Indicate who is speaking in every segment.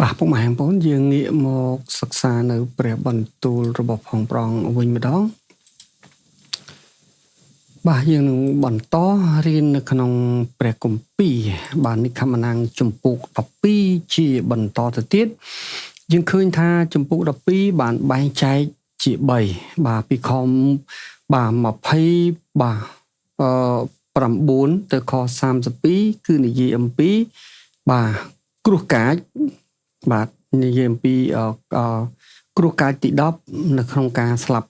Speaker 1: បាទពុកម៉ែបងប្អូនយើងងាកមកសិក្សានៅព្រះបន្ទូលរបស់ផងប្រងវិញម្ដងបាទយើងនឹងបន្តរៀននៅក្នុងព្រះគម្ពីរបាទនិក្ខមណាំងជំពូក12ជាបន្តទៅទៀតយើងឃើញថាជំពូក12បានបែងចែកជា3បាទពីខបាទ20បាទ9ទៅខ32គឺនិយាយអំពីបាទគ្រោះកាចបាទនិយាយអំពីគ្រោះកាចទី10នៅក្នុងការស្លាប់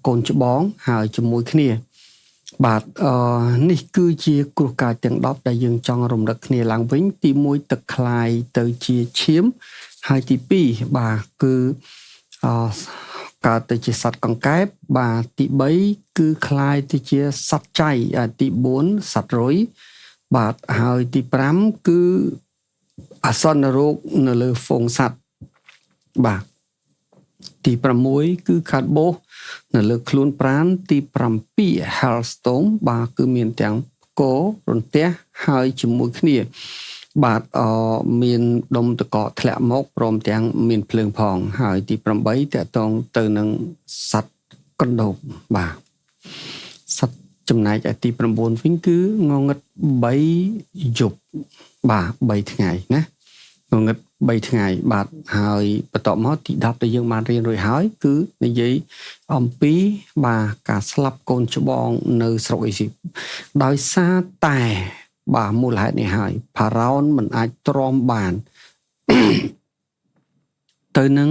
Speaker 1: កូនច្បងហើយជាមួយគ្នាបាទនេះគឺជាគ្រោះកាចទាំង10ដែលយើងចង់រំលឹកគ្នាឡើងវិញទី1ទឹកខ្លាយទៅជាឈាមហើយទី2បាទគឺកើតទៅជាសត្វកង្កែបបាទទី3គឺខ្លាយទៅជាសត្វចៃទី4សត្វរុយបាទហើយទី5គឺអាសន្នរោគនៅលើហ្វូងសត្វបាទទី6គឺខាតបោសនៅលើខ្លួនប្រាណទី7 Hailstorm បាទគឺមានទាំងកោរន្ទះហើយជាមួយគ្នាបាទមានដុំតកកធ្លាក់មកព្រមទាំងមានភ្លើងផងហើយទី8តកតងទៅនឹងសត្វកណ្ដូបបាទសត្វចំណែកឯទី9វិញគឺងងឹត3យប់បាទ3ថ្ងៃណាងងឹត3ថ្ងៃបាទហើយបន្ទាប់មកទី10ដែលយើងបានរៀនរួចហើយគឺនិយាយអំពីបាទការស្លាប់កូនច្បងនៅស្រុកអេស៊ីបដោយសារតែបាទមូលហេតុនេះហើយផារ៉ោនមិនអាចទ្រាំបាន ទៅនឹង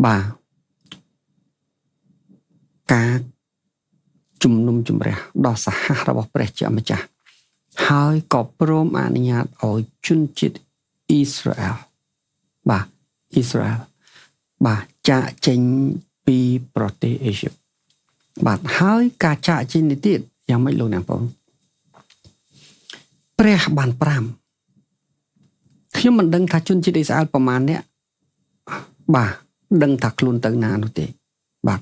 Speaker 1: បាទការជំនុំជម្រះដ៏សាហាវរបស់ព្រះជាម្ចាស់ហើយក៏ព្រមអនុញ្ញាតឲ្យជនជាតិអ៊ីស្រាអែលបាទអ៊ីស្រាអែលបាទចាកចេញពីប្រទេសអេស៊ីបបាទហើយការចាកចេញនេះទៀតយ៉ាងម៉េចលោកអ្នកបងព្រះបាន5ខ្ញុំមិនដឹងថាជនជាតិអ៊ីស្រាអែលប្រមាណអ្នកបាទដឹងថាខ្លួនទៅណានោះទេបាទ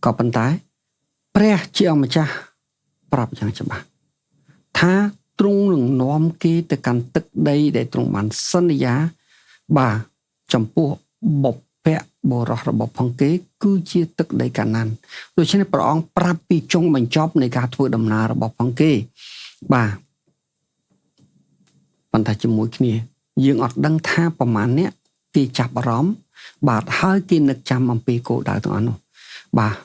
Speaker 1: ក៏ប៉ុន្តែព្រះជាអម្ចាស់ប្រាប់យ៉ាងច្បាស់ថាទ្រង់នឹងនាំគេទៅកាន់ទឹកដីដែលទ្រង់បានសន្យាបាទចំពោះបុព្វបុរសរបស់ផងគេគឺជាទឹកដីកាណានដូច្នេះព្រះអង្គប្រាប់ពីចុងបញ្ចប់នៃការធ្វើដំណើររបស់ផងគេបាទប៉ុន្តែជាមួយគ្នាយើងអត់ដឹងថាប្រមាណអ្នកគេចាប់អារម្មណ៍បាទហើយគេនឹកចាំអំពីគោលដៅទាំងអស់នោះបាទ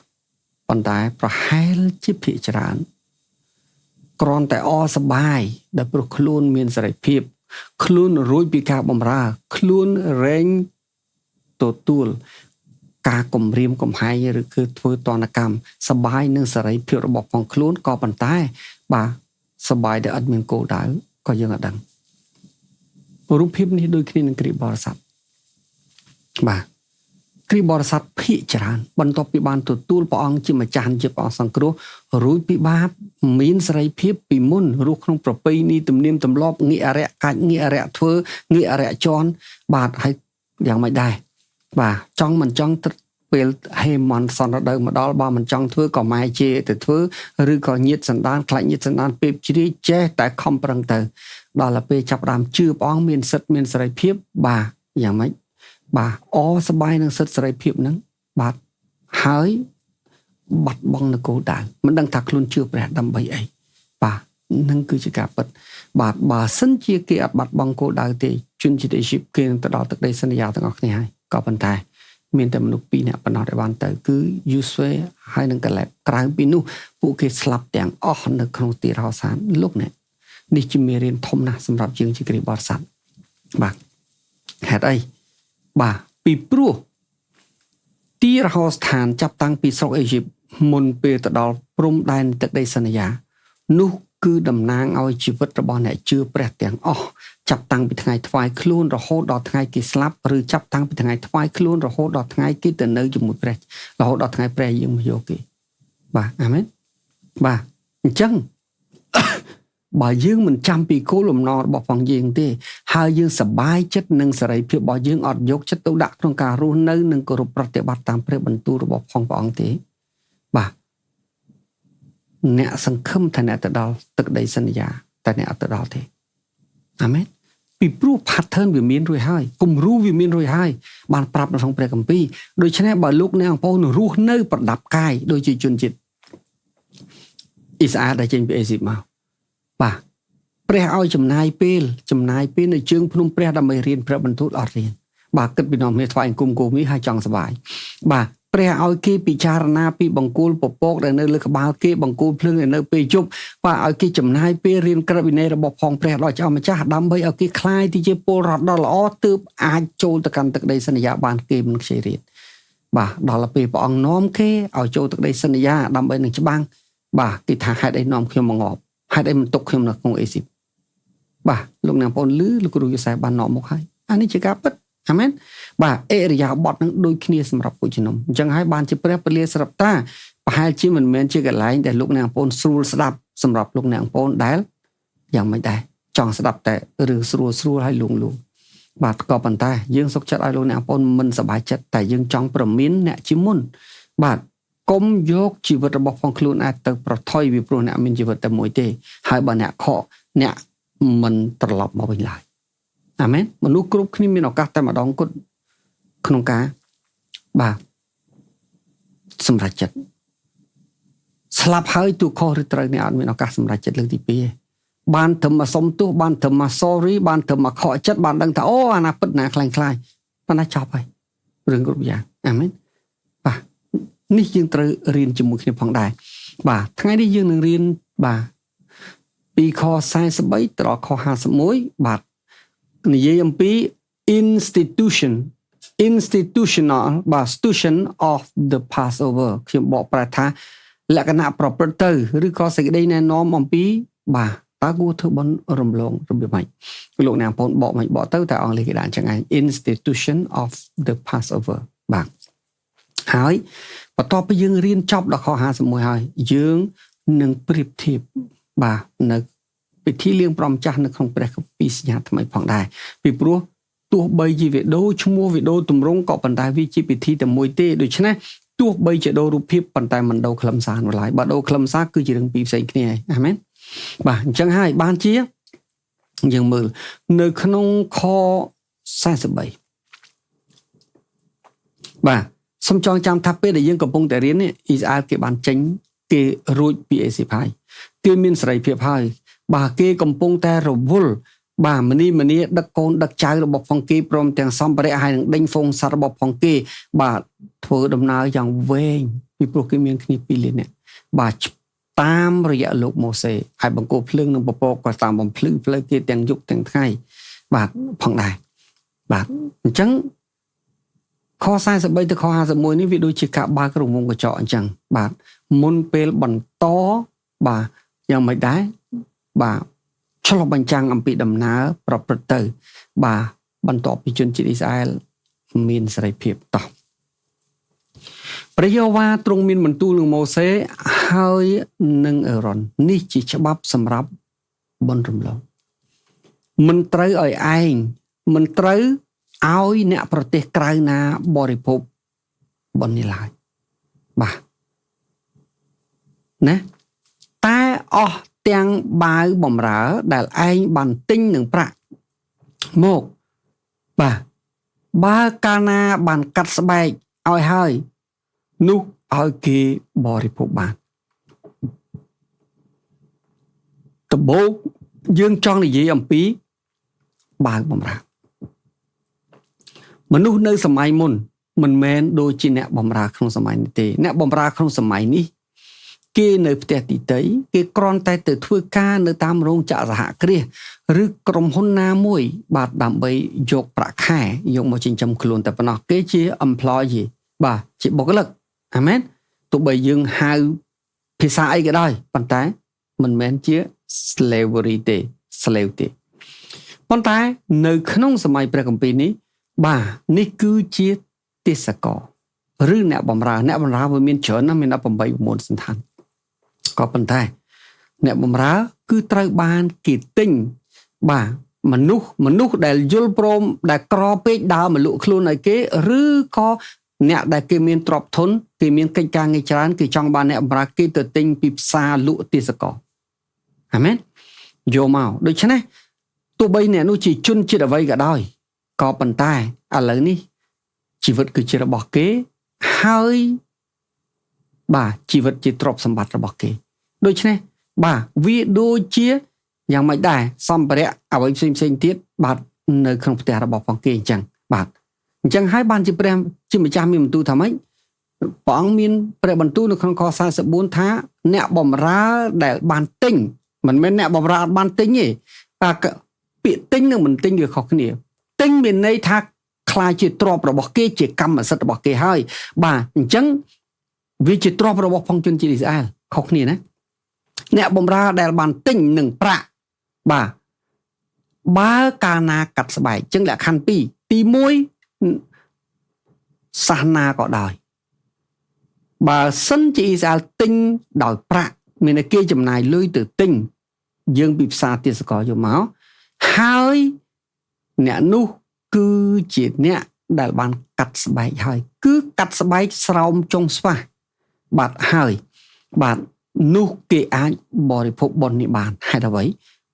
Speaker 1: ប៉ុន្តែប្រហែលជាភាគច្រើនគ្រាន់តែសប្បាយដែលព្រោះខ្លួនមានសេរីភាពខ្លួនរួចពីការបម្រើខ្លួនរែងទទួលការគំរាមកំហែងឬគឺធ្វើទណ្ឌកម្មសប្បាយនឹងសេរីភាពរបស់ផងខ្លួនក៏ប៉ុន្តែបាទសប្បាយដែលអត់មានគោលដៅក៏យើងអត់ដឹងរូបភាពនេះដូចគ្នានឹងគ្រីស្ទបរិស័ទបាទគ្រីស្ទបរិស័ទភាគច្រើនបន្ទាប់ពីបានទទួលព្រះអង្គជាម្ចាស់ជាព្រះអង្គសង្គ្រោះរួចពីបាបមានសេរីភាពពីមុនរស់ក្នុងប្រពៃណីទំនៀមទម្លាប់ងាកអរិយកាច់ងាកអរិយធ្វើងាកអរិយជន់បាទហើយយ៉ាងម៉េចដែរបាទចង់មិនចង់ពេលហេមន្តសន្និដ្ឋានមកដល់បើមិនចង់ធ្វើក៏ម៉ែជេរទៅធ្វើឬក៏ញាតសន្តានខ្លាចញាតសន្តានពេលជ្រាយចេះតែខំប្រឹងទៅដល់ទៅពេលចាប់ដើមជឿព្រះអង្គមានសិទ្ធិមានសេរីភាពបាទយ៉ាងម៉េចបាទសប្បាយនឹងសិទ្ធិសេរីភាពហ្នឹងបាទហើយបាត់បង់នគរដៅមិនដឹងថាខ្លួនជឿព្រះដើម្បីអីបាទនឹងគឺជាការពិតបាទបើសិនជាគេអត់បាត់បង់គោលដៅទេជនជាតិអេស៊ីបគេនឹងទៅដល់ទឹកដីសន្យាទាំងអស់គ្នាហើយក៏ប៉ុន្តែមានតែមនុស្ស2នាក់ប៉ុណ្ណោះដែលបានទៅគឺយូស្វេហើយនិងកាឡែបក្រៅពីនោះពួកគេស្លាប់ទាំងអស់នៅក្នុងទីរហោសានលោកអ្នកនេះជាមេរៀនធំណាស់សម្រាប់យើងជាគ្រីស្ទបរិស័ទបាទហេតុអីបាទពីព្រោះទីរហោស្ថានចាប់តាំងពីស្រុកអេស៊ីបមុនពេលទៅដល់ព្រំដែនទឹកដីសន្យានោះគឺតំណាងឲ្យជីវិតរបស់អ្នកជឿព្រះទាំងអស់ចាប់តាំងពីថ្ងៃថ្វាយខ្លួនរហូតដល់ថ្ងៃគេស្លាប់ឬចាប់តាំងពីថ្ងៃថ្វាយខ្លួនរហូតដល់ថ្ងៃគេទៅនៅជាមួយព្រះរហូតដល់ថ្ងៃព្រះយើងមកយកគេបាទអាមែនបាទអញ្ចឹងបើយើងមិនចាំពីគោលបំណងរបស់ផងយើងទេហើយយើងសប្បាយចិត្តនឹងសេរីភាពរបស់យើងអត់យកចិត្តទុកដាក់ក្នុងការរស់នៅនិងគោរពប្រតិបត្តិតាមព្រះបន្ទូលរបស់ផងព្រះអង្គទេបាទអ្នកសង្ឃឹមថាអ្នកទៅដល់ទឹកដីសន្យាតែអ្នកអត់ទៅដល់ទេអាមែន ពីព្រោះ pattern វាមានរួចហើយគំរូវាមានរួចហើយបានប្រាប់នៅក្នុងព្រះគម្ពីរដូច្នេះបើលោកអ្នកបងប្អូនរស់នៅប្រដាប់កាយដូចជាជនជាតិអ៊ីស្រាអែលដែលចេញពីអេស៊ីបមកបាទព្រះឲ្យចំណាយពេលនៅជើងភ្នំព្រះដើម្បីរៀនព្រះបន្ទូលអត់រៀនបាទគិតពីនាំគ្នាថ្វាយអង្គមគោមីឲ្យចង់សប្បាយបាទព្រះឲ្យគេពិចារណាពីបង្គោលពពកដែលនៅលើក្បាលគេបង្គោលភ្លើងដែលនៅពេលយប់បាទឲ្យគេចំណាយពេលរៀនក្រឹតវិន័យរបស់ផងព្រះដល់ចៅម្ចាស់ដើម្បីឲ្យគេคลายទៅជាពលរដ្ឋដ៏ល្អទើបអាចចូលទៅកាន់ទឹកដីសន្យាបានគេមិនខ្ជិលរៀនបាទដល់ពេលព្រះអង្គនាំគេឲ្យចូលទឹកដីសន្យាដើម្បីនឹងច្បាំងបាទគេថាហេតុអីនាំខ្ញុំមកងាប់ហេតុអីមិនទុកខ្ញុំនៅក្នុងអេស៊ីបបាទលោកអ្នកបងប្អូនលឺលោកគ្រូយូសែបាននាំមកហើយអានេះជាការពិតអាមែនបាទអេរិយាបថនឹងដូចគ្នាសម្រាប់ពួកជំនុំអញ្ចឹងហើយបានជាព្រះពលិស្រាប់តាប្រហែលជាមិនមែនជាកន្លែងដែលលោកអ្នកបងប្អូនស្រួលស្ដាប់សម្រាប់លោកអ្នកបងប្អូនដែលយ៉ាងមិនដែរចង់ស្ដាប់តែរឿងស្រួលហើយលងបាទក៏ប៉ុន្តែយើងសុខចិត្តឲ្យលោកអ្នកបងប្អូនមិនសប្បាយចិត្តតែយើងចង់ប្រមានអ្នកជាមុនបាទកុំយកជីវិតរបស់ផងខ្លួនអាចទៅប្រថុយពីព្រោះអ្នកមានជីវិតតែមួយទេហើយបើអ្នកខកអ្នកមិនត្រឡប់មកវិញឡើយអាមែនមនុស្សគ្រប់គ្នាមានឱកាសតែម្ដងគត់ក្នុងការបាទសម្រេចចិត្តស្លាប់ហើយទូខុសឬត្រូវអ្នកអត់មានឱកាសសម្រេចចិត្តលើកទី2បានត្រឹមមកសុំទោសបានត្រឹមមក sorry បានត្រឹមមកខកចិត្តបានដឹងថាអូអាណាពិតណាខ្លាំងខ្លាយប៉ុន្តែចប់ហើយរឿងគ្រប់យ៉ាងអាមែនបាទនេះយើងត្រូវរៀនជាមួយគ្នាផងដែរបាទថ្ងៃនេះយើងនឹងរៀនបាទពីខ43ទៅដល់ខ51បាទនិយាយអំពី institutional បាទ institution of the Passover ខ្ញុំបកប្រែថាលក្ខណៈប្រព្រឹត្តទៅឬក៏សេចក្តីណែនាំអំពីបាទតើគួរធ្វើបន់រំលងរបៀបម៉េចលោកអ្នកបងប្អូនបកមិនបកទៅតែអង់គ្លេសគេដាក់អញ្ចឹងឯង institution of the Passover បាទហើយបន្ទាប់ពីយើងរៀនចប់ដល់ខ51ហើយយើងនឹងប្រៀបធៀបបាទនៅពិធីលៀងព្រមចាស់នៅក្នុងព្រះគម្ពីរសញ្ញាថ្មីផងដែរពីព្រោះទោះបីជាវីដេអូឈ្មោះវីដេអូទម្រង់ក៏ប៉ុន្តែវាជាពិធីតែមួយទេដូច្នេះទោះបីជាដូររូបភាពប៉ុន្តែមិនដូរខ្លឹមសារនោះឡើយបើដូរខ្លឹមសារគឺជារឿងពីរផ្សេងគ្នាអាមែនបាទអញ្ចឹងហើយបានជាយើងមើលនៅក្នុងខ43បាទសូមចងចាំថាពេលដែលយើងកំពុងតែរៀននេះអ៊ីស្រាអែលគេបានចេញគេរួចពីអេស៊ីបហើយគេមានសេរីភាពហើយបាទគេកំពុងតែរវល់បាទមនីដឹកកូនដឹកចៅរបស់ផងគេព្រមទាំងសម្ភារៈហើយនឹងដេញហ្វូងសត្វរបស់ផងគេបាទធ្វើដំណើរយ៉ាងវែងពីព្រោះគេមានគ្នា2លាននាក់បាទតាមរយៈលោកម៉ូសេហើយបង្គោលភ្លើងនិងពពកក៏តាមបំភ្លឺផ្លូវគេទាំងយប់ទាំងថ្ងៃបាទផងដែរបាទអញ្ចឹងខ43ទៅខ51នេះវាដូចជាការបើករង្វង់កញ្ចក់អញ្ចឹងបាទមុនពេលបន្តបាទយ៉ាងមិនដែរបាទឆ្លុះបញ្ចាំងអំពីដំណើរប្រព្រឹត្តទៅបាទបន្ទាប់ពីជនជាតិអ៊ីស្រាអែលមានសេរីភាពតោះព្រះយេហូវ៉ាទ្រង់មានបន្ទូលនឹងម៉ូសេហើយនឹងអេរ៉ុននេះជាច្បាប់សម្រាប់បុណ្យរំលងមិនត្រូវឲ្យឯងមិនត្រូវឲ្យអ្នកប្រទេសក្រៅណាបរិភោគបុណ្យនេះឡើយបាទណាតែអស់ទាំងបាវបំរើដែលឯងបានទិញនឹងប្រាក់មកបាទបើកាលណាបានកាត់ស្បែកឲ្យហើយនោះឲ្យគេបរិភោគបានដំបូងយើងចង់និយាយអំពីបាវបំរើមនុស្សនៅសម័យមុនមិនមែនដូចជាអ្នកបម្រើក្នុងសម័យនេះទេអ្នកបម្រើក្នុងសម័យនេះគេនៅផ្ទះទីតីគេគ្រាន់តែទៅធ្វើការនៅតាមរោងចក្រសហគ្រាសឬក្រុមហ៊ុនណាមួយបាទដើម្បីយកប្រាក់ខែយកមកចិញ្ចឹមខ្លួនតែប៉ុណ្ណោះគេជា employee បាទជាបុគ្គលិកអាមែនទោះបីយើងហៅភាសាអីក៏ដោយប៉ុន្តែមិនមែនជា slavery ទេ slave ទេប៉ុន្តែនៅក្នុងសម័យព្រះគម្ពីរនេះបាទនេះគឺជាទេសកលឬអ្នកបម្រើវាមានច្រើនណាស់មាន18 9សន្តានក៏ប៉ុន្តែអ្នកបម្រើគឺត្រូវបានគេទិញបាទមនុស្សដែលយល់ព្រមដែលក្រពេកដើរមកលក់ខ្លួនឲ្យគេឬក៏អ្នកដែលគេមានទ្រព្យធនគេមានកិច្ចការងារច្រើនគេចង់បានអ្នកបម្រើគេទៅទិញពីផ្សារលក់ទេសកលអាមែនយកមកដូច្នេះទ ទោះបីអ្នកនោះជាជនជាតិអ្វីក៏ដោយក៏ប៉ុន្តែឥឡូវនេះជីវិតគឺជារបស់គេហើយបាទជីវិតជាទ្រព្យសម្បត្តិរបស់គេដូច្នេះបាទវាដូចជាយ៉ាងម៉េចដែរសម្ភារៈអ្វីផ្សេងទៀតបាទនៅក្នុងផ្ទះរបស់ផងគេអញ្ចឹងបាទអញ្ចឹងហើយបានជាព្រះជាម្ចាស់មានបន្ទូលថាម៉េចព្រះអង្គមានព្រះបន្ទូលនៅក្នុងខ44ថាអ្នកបម្រើដែលបានទិញមិនមែនអ្នកបម្រើអត់បានទិញទេបាទពាក្យទិញនិងមិនទិញវាខុសគ្នាទិញមានន័យថាខ្លាចជាទ្រព្យរបស់គេជាកម្មសិទ្ធិរបស់គេហើយបាទអញ្ចឹងវាជាទ្រព្យរបស់ផងជនជាតិអ៊ីស្រាអែលខុសគ្នាណាអ្នកបម្រើដែលបានទិញនឹងប្រាក់បាទបើកាលណាកាត់ស្បែកអញ្ចឹងលក្ខខណ្ឌ2ទី1សាសនាក៏ដោយបើសិនជាអ៊ីស្រាអែលទិញដោយប្រាក់មានតែគេចំណាយលុយទៅទិញយើងពីផ្សារទេសកលយកមកហើយអ្នកនោះគឺជាអ្នកដែលបានកាត់ស្បែកហើយគឺកាត់ស្បែកស្រោមចុងស្វាបាទហើយបាទនោះគេអាចបរិភោគបុណ្យនេះបានហេតុអ្វី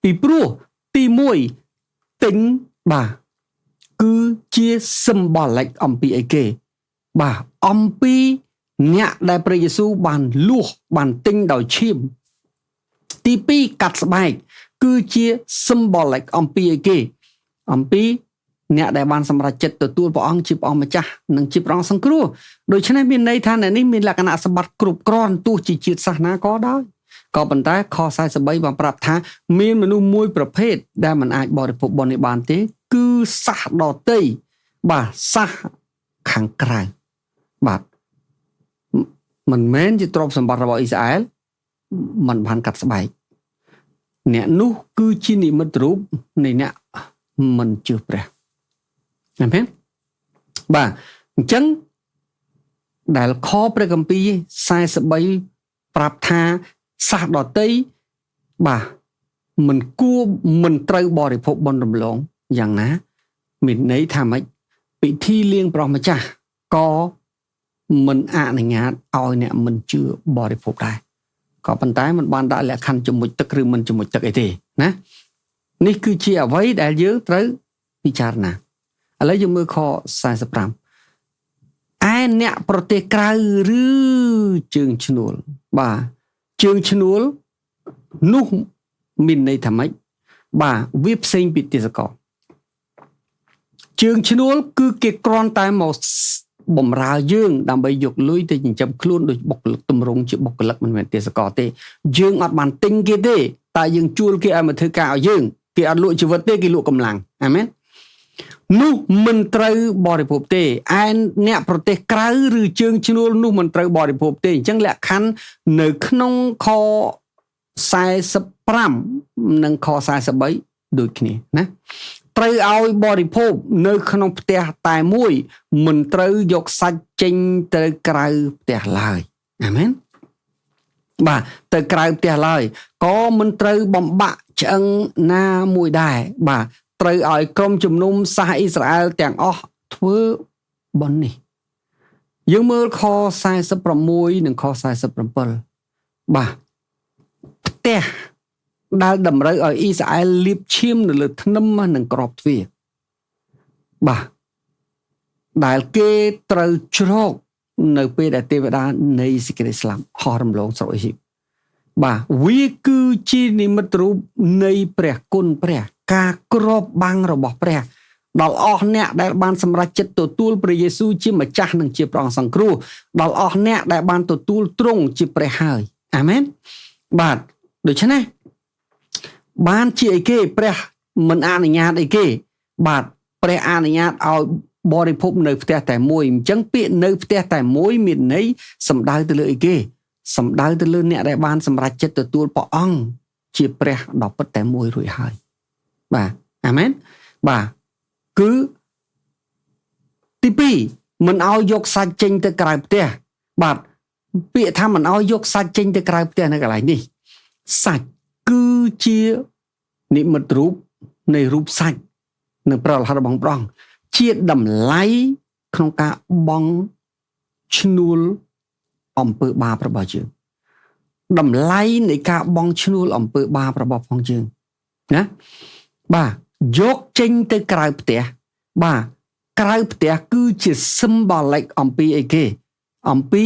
Speaker 1: ពីព្រោះទី1ទិញបាទគឺជា symbolic អំពីអីគេបាទអំពីអ្នកដែលព្រះយេស៊ូវបានលួសបានទិញដោយឈាមទី2កាត់ស្បែកគឺជា symbolic អំពីអីគេអំពីអ្នកដែលបានសម្រេចចិត្តទទួលព្រះអង្គជាព្រះអង្គម្ចាស់និងជាព្រះអង្គសង្គ្រោះដូច្នេះមានន័យថាអ្នកនេះមានលក្ខណៈសម្បត្តិគ្រប់គ្រាន់ទោះជាជាតិសាសនាក៏ដោយក៏ប៉ុន្តែខ43បានប្រាប់ថាមានមនុស្សមួយប្រភេទដែលមិនអាចបរិភោគបុណ្យនេះបានទេគឺសាសដតីបាទសាសខាងក្រៅបាទមិនមែនជាទ្រព្យសម្បត្តិរបស់អ៊ីស្រាអែលមិនបានកាត់ស្បែកអ្នកនោះគឺជានិមិត្តរូបនៃអ្នកមិនជឿព្រះឃើញទេបាទអញ្ចឹងដែលខព្រះគម្ពីរ43ប្រាប់ថាសាសដតីបាទមិនគួរមិនត្រូវបរិភោគបុណ្យរំលងយ៉ាងណាមានន័យថាម៉េចពិធីលៀងព្រះម្ចាស់ក៏មិនអនុញ្ញាតឲ្យអ្នកមិនជឿបរិភោគដែរក៏ប៉ុន្តែมันបានដាក់លក្ខខណ្ឌជំនួយទឹកឬមិនជំនួយទឹកអីទេណានេះគឺជាអ្វីដែលយើងត្រូវពិចារណាឥឡូវយើងមើលខ45ឯអ្នកប្រទេសក្រៅឬជើងឈ្នួលបាទជើងឈ្នួលនោះមានន័យថាម៉េចបាទវាផ្សេងពីទេសកលជើងឈ្នួលគឺគេគ្រាន់តែមកបំរើយើងដើម្បីយកលុយទៅចិញ្ចឹមខ្លួនដោយបុគ្គលិកទម្រង់ជាបុគ្គលិកមិនមែនទេសកលទេយើងអត់បានទិញគេទេតែយើងជួលគេឲ្យមកធ្វើការឲ្យយើងគេអត់លក់ជីវិតទេគេលក់កម្លាំងអាមែននោះមិនត្រូវបរិភោគទេឯអ្នកប្រទេសក្រៅឬជើងឈ្នួលនោះមិនត្រូវបរិភោគទេអញ្ចឹងលក្ខខណ្ឌនៅក្នុងខ45និងខ43ដូចគ្នាណាត្រូវឲ្យបរិភោគនៅក្នុងផ្ទះតែមួយមិនត្រូវយកសាច់ចេញទៅក្រៅផ្ទះឡើយអាមែនបាទទៅក្រៅផ្ទះឡើយក៏មិនត្រូវបំបាក់ឆ្អឹងណាមួយដែរបាទត្រូវឲ្យក្រុមជំនុំសាសអ៊ីស្រាអែលទាំងអស់ធ្វើបុណ្យនេះយើងមើលខ46និងខ47បាទផ្ទះដែលតម្រូវឲ្យអ៊ីស្រាអែលលាបឈាមនៅលើធ្នឹមនិងក្របទ្វារបាទដែលគេត្រូវជ្រកនៅពេលដែលទេវតានៃសេចក្តីស្លាប់ហោះរំលងស្រុកអ៊ីជីបបាទវាគឺជានិមិត្តរូបនៃព្រះគុណព្រះការគ្របបាំងរបស់ព្រះដល់អស់អ្នកដែលបានសម្រេចចិត្តទទួលព្រះយេស៊ូវជាម្ចាស់និងជាព្រះអង្គសង្គ្រោះដល់អស់អ្នកដែលបានទទួលទ្រង់ជាព្រះហើយអាមែនបាទដូច្នេះបានជាអីគេព្រះមិនអនុញ្ញាតអីគេបាទព្រះអនុញ្ញាតឲ្យបរិភោគនៅផ្ទះតែមួយអញ្ចឹងពាក្យនៅផ្ទះតែមួយមានន័យសំដៅទៅលើអីគេសំដៅទៅលើអ្នកដែលបានសម្រេចចិត្តទទួលព្រះអង្គជាព្រះដ៏ពិតតែមួយរួចហើយបាទអាមែនបាទគឺទី2មិនឲ្យយកសាច់ចេញទៅក្រៅផ្ទះបាទពាក្យថាមិនឲ្យយកសាច់ចេញទៅក្រៅផ្ទះនៅកន្លែងនេះសាច់គឺជានិមិត្តរូបនៃរូបសាច់និងព្រះរហ័តរបស់ព្រះអង្គជាតម្លៃក្នុងការបង់ឈ្នួលអំពើបាបរបស់យើងតម្លៃនៃការបង់ឈ្នួលអំពើបាបរបស់ផងយើងណាបាទ យកចេញទៅក្រៅផ្ទះបាទក្រៅផ្ទះគឺជា symbolic អំពីអីគេអំពី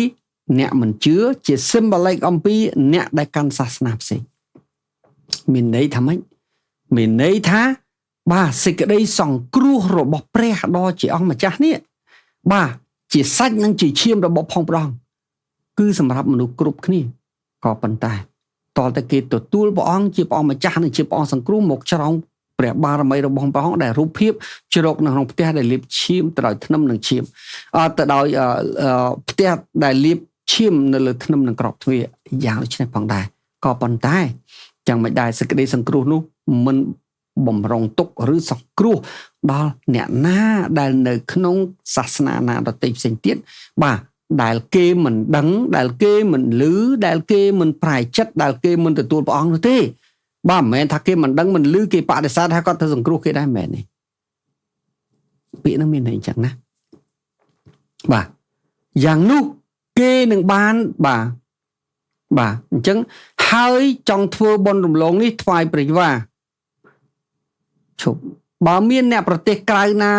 Speaker 1: អ្នកមិនជឿជា symbolic អំពីអ្នកដែលកាន់សាសនាផ្សេងមានន័យថាម៉េចមានន័យថាបាទសេចក្តីសង្គ្រោះរបស់ព្រះដ៏ជាអង្គម្ចាស់នេះបាទជាសាច់និងជាឈាមរបស់ផងព្រះអង្គគឺសម្រាប់មនុស្សគ្រប់គ្នាក៏ប៉ុន្តែតើតើគេទទួលព្រះអង្គជាព្រះអង្គម្ចាស់និងជាព្រះអង្គសង្គ្រោះមកច្រងព្រះបារមីរបស់ព្រះអង្គដែលរូបភាពជ្រកនៅក្នុងផ្ទះដែលលាបឈាមទៅដោយធ្នឹមនិងឈាមទៅដោយផ្ទះដែលលាបឈាមនៅលើធ្នឹមនិងក្របទ្វារយ៉ាងដូចនេះផងដែរក៏ប៉ុន្តែchẳngមិនដែរសេចក្តីសង្គ្រោះនោះមិនបំរុងទុកឬសង្គ្រោះដល់អ្នកណាដែលនៅក្នុងសាសនាណាដទៃផ្សេងទៀតបាទដែលគេមិនដឹងដែលគេមិនឮដែលគេមិនប្រែចិត្តដែលគេមិនទទួលព្រះអង្គនោះទេបាទមិនមែនថាគេមិនដឹងមិនឮគេបដិសេធថាគាត់ទៅសង្គ្រោះគេដែរមែនទេពាក្យនោះមានន័យចឹងណាបាទយ៉ាងនោះគេនឹងបានបាទអញ្ចឹងហើយចង់ធ្វើបុណ្យរំលងនេះថ្វាយព្រះយេហូវ៉ាឈប់បើមានអ្នកប្រទេសក្រៅណា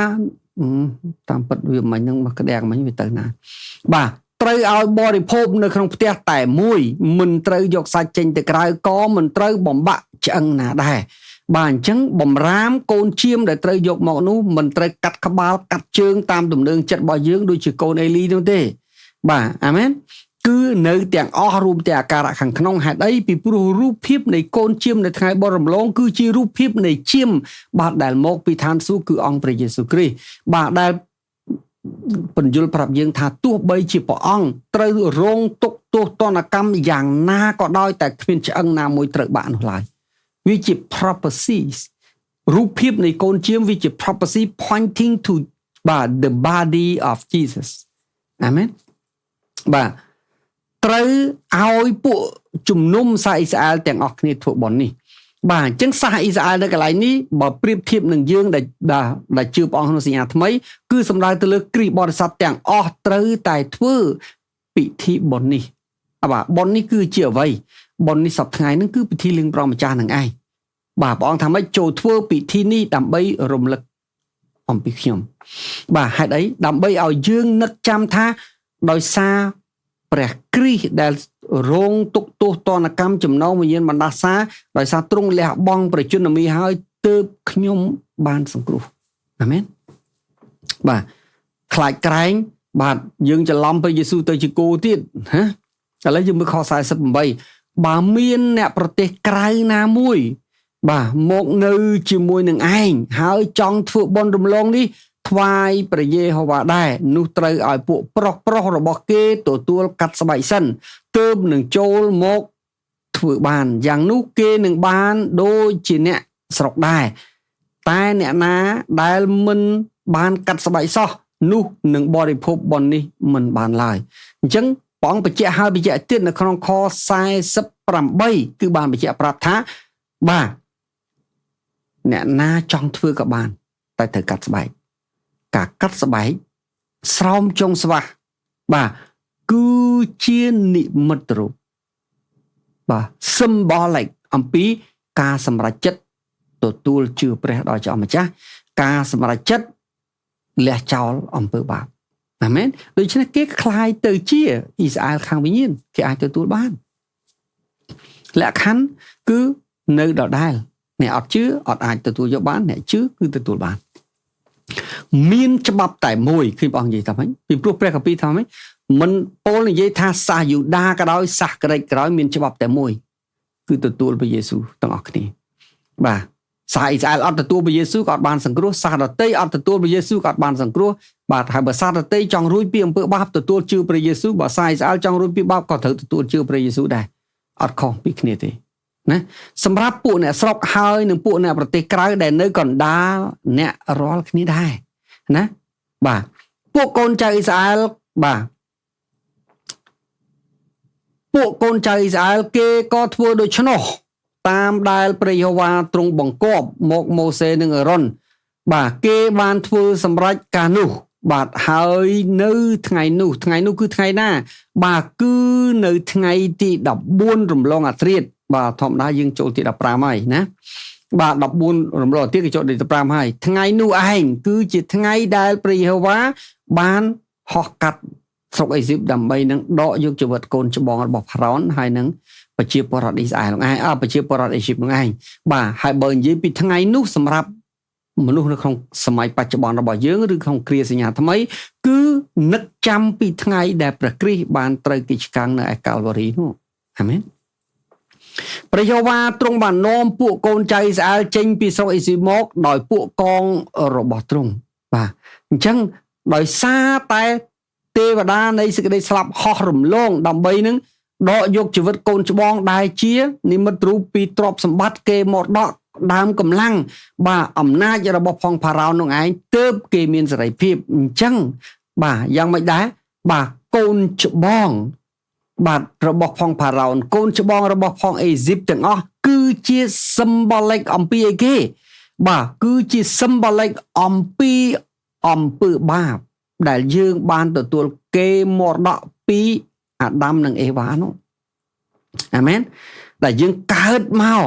Speaker 1: តាមពិតវាមិនហ្នឹងមកក្តាំងមិញវាទៅណាបាទត្រូវឲ្យបរិភោគនៅក្នុងផ្ទះតែមួយមិនត្រូវយកសាច់ចេញទៅក្រៅក៏មិនត្រូវបំបាក់ឆ្អឹងណាដែរបាទអញ្ចឹងបំរាមកូនឈាមដែលត្រូវយកមកនោះមិនត្រូវកាត់ក្បាលកាត់ជើងតាមទំនឹងចិត្តរបស់យើងដូចជាកូនអេលីនោះទេបាទអាមែនគឺនៅទាំងអស់រួមទាំងអាការៈខាងក្នុងហេតុអីពីព្រោះរូបភាពនៃកូនឈាមនៅថ្ងៃបុណ្យរំលងគឺជារូបភាពនៃឈាមបាទដែលមកពីឋានសួគ៌គឺអង្គព្រះយេស៊ូវគ្រីស្ទបាទដែលបញ្យល់ប្រាប់យើងថាទោះបីជាព្រះអង្គត្រូវរងទុក្ខទោសទណ្ឌកម្មយ៉ាងណាក៏ដោយតែគ្មានឆ្អឹងណាមួយត្រូវបាក់នោះឡើយវាជា prophecy រូបភាពនៃកូនឈាមវាជា prophecy pointing to បាទ the body of Jesus អាមែនបាទត្រូវឲ្យពួកជំនុំសាសអ៊ីស្រាអែលទាំងអស់គ្នាធ្វើបុណ្យនេះបាទអញ្ចឹងសាសអ៊ីស្រាអែលនៅកន្លែងនេះបើប្រៀបធៀបនឹងយើងដែលជឿព្រះអង្គក្នុងសញ្ញាថ្មីគឺសំដៅទៅលើគ្រីស្ទបរិស័ទទាំងអស់ត្រូវតែធ្វើពិធីបុណ្យនេះបាទបុណ្យនេះគឺជាអ្វីបុណ្យនេះសប្តាហ៍ថ្ងៃហ្នឹងគឺពិធីលៀងព្រះម្ចាស់នឹងឯងបាទព្រះអង្គថាម៉េចចូលធ្វើពិធីនេះដើម្បីរំលឹកអំពីខ្ញុំបាទហេតុអីដើម្បីឲ្យយើងនឹកចាំថាដោយសារព្រះគ្រីស្ទដែលរងទុក្ខទោសទណ្ឌកម្មចំណងវិញ្ញាណបណ្ដាសាដោយសារទ្រង់លះបង់ប្រជញ្ញមីហើយទើបខ្ញុំបានសង្គ្រោះអាមែនបាទខ្លាចក្រែងបាទយើងច្រឡំព្រះយេស៊ូវទៅជាគោទៀតឥឡូវយើងមើលខ48បើមានអ្នកប្រទេសក្រៅណាមួយបាទមកនៅជាមួយនឹងឯងហើយចង់ធ្វើបុណ្យរំលងនេះថ្វាយព្រះយេហូវ៉ាដែរនោះត្រូវឲ្យពួកប្រុសរបស់គេទទួលកាត់ស្បែកសិនទើបនឹងចូលមកធ្វើបានយ៉ាងនោះគេនឹងបានដូចជាអ្នកស្រុកដែរតែអ្នកណាដែលមិនបានកាត់ស្បែកសោះនោះនឹងបរិភោគបុណ្យនេះមិនបានឡើយអញ្ចឹងព្រះអង្គបញ្ជាក់ហើយបញ្ជាក់ទៀតនៅក្នុងខ48គឺបានបញ្ជាក់ប្រាប់ថាបាទអ្នកណាចង់ធ្វើក៏បានតែត្រូវកាត់ស្បែកការកាត់ស្បែកស្រោមចុងស្វាស់បាទគឺជានិមិត្តរូបបាទ symbolic អំពីការសម្រេចចិត្តទទួលជឿព្រះដល់ជាម្ចាស់ការសម្រេចចិត្តលះចោលអំពើបាបអាមែនដូច្នេះគេคล้ายទៅជាអ៊ីស្រាអែលខាងវិញ្ញាណគេអាចទទួលបានលក្ខខណ្ឌគឺនៅដដែលអ្នកអត់ជឿអត់អាចទទួលយកបានអ្នកជឿគឺទទួលបានមានច្បាប់តែមួយគឺព្រះអង្គនិយាយថាម៉េចពីព្រោះព្រះកាពីថាម៉េចមិនពោលនិយាយថាសាសយូដាក៏ដោយសាសក្រិចក៏ដោយមានច្បាប់តែមួយគឺទទួលព្រះយេស៊ូវទាំងអស់គ្នាបាទសាសអ៊ីស្រាអែលអត់ទទួលព្រះយេស៊ូវក៏អត់បានសង្គ្រោះសាសដទៃអត់ទទួលព្រះយេស៊ូវក៏អត់បានសង្គ្រោះបាទហើយបើសាសដទៃចង់រួចពីអំពើបាបទទួលជឿព្រះយេស៊ូវបើសាសអ៊ីស្រាអែលចង់រួចពីបាបក៏ត្រូវទទួលជឿព្រះយេស៊ូវដែរអត់ខុសពីគ្នាទេណាសម្រាប់ពួកអ្នកស្រុកហើយនិងពួកអ្នកប្រទេសក្រៅដែលនៅកណ្ដាលអ្នករាល់គ្នាដែរណាបាទពួកកូនចៅអ៊ីស្រាអែលបាទពួកកូនចៅអ៊ីស្រាអែលគេក៏ធ្វើដូច្នោះតាមដែលព្រះយេហូវ៉ាទ្រង់បង្គាប់មកម៉ូសេនិងអារ៉ុនបាទគេបានធ្វើសម្រេចការនោះបាទហើយនៅថ្ងៃនោះគឺថ្ងៃណាបាទគឺនៅថ្ងៃទី14រំលងអាធ្រាត្របាទធម្មតាយើងចូលទី15ហើយណា បាទ14រំលងទៀតគេចុះទី15ហើយថ្ងៃនោះឯងគឺជាថ្ងៃដែលព្រះយេហូវ៉ាបានហោះកាត់ស្រុកអេស៊ីបដើម្បីនឹងដកយកជីវិតកូនច្បងរបស់ផារ៉ោនហើយនឹងប្រជាពលរដ្ឋអ៊ីស្រាអែលនោះឯងប្រជាពលរដ្ឋអេស៊ីបនោះឯងបាទហើយបើនិយាយពីថ្ងៃនោះសម្រាប់មនុស្សនៅក្នុងសម័យបច្ចុប្បន្នរបស់យើងឬក្នុងគ្រាសញ្ញាថ្មីគឺនឹកចាំពីថ្ងៃដែលព្រះគ្រីស្ទបានត្រូវគេឆ្កាំងនៅឯកាល់វ៉ារីនោះអាមែនព្រះយេហូវ៉ាទ្រង់បាននាំពួកកូនចៅអ៊ីស្រាអែលចេញពីស្រុកអេស៊ីបមកដោយពួកកងរបស់ទ្រង់បាទអញ្ចឹងដោយសារតែទេវតានៃសេចក្តីស្លាប់ហោះរំលងដើម្បីនឹងដកយកជីវិតកូនច្បងដែលជានិមិត្តរូបពីទ្រព្យសម្បត្តិគេមកដកដើមកម្លាំងបាទអំណាចរបស់ផងផារ៉ោននោះឯងទើបគេមានសេរីភាពអញ្ចឹងបាទយ៉ាងម៉េចដែរបាទកូនច្បងបាទរបស់ផងផារ៉ោនកូនច្បងរបស់ផងអេស៊ីបទាំងអស់គឺជា symbolic អំពីអីគេបាទគឺជា symbolic អំពីអំពើបាបដែលយើងបានទទួលគេមរតកពីអាដាមនិងអេវ៉ានោះអាមែនដែលយើងកើតមក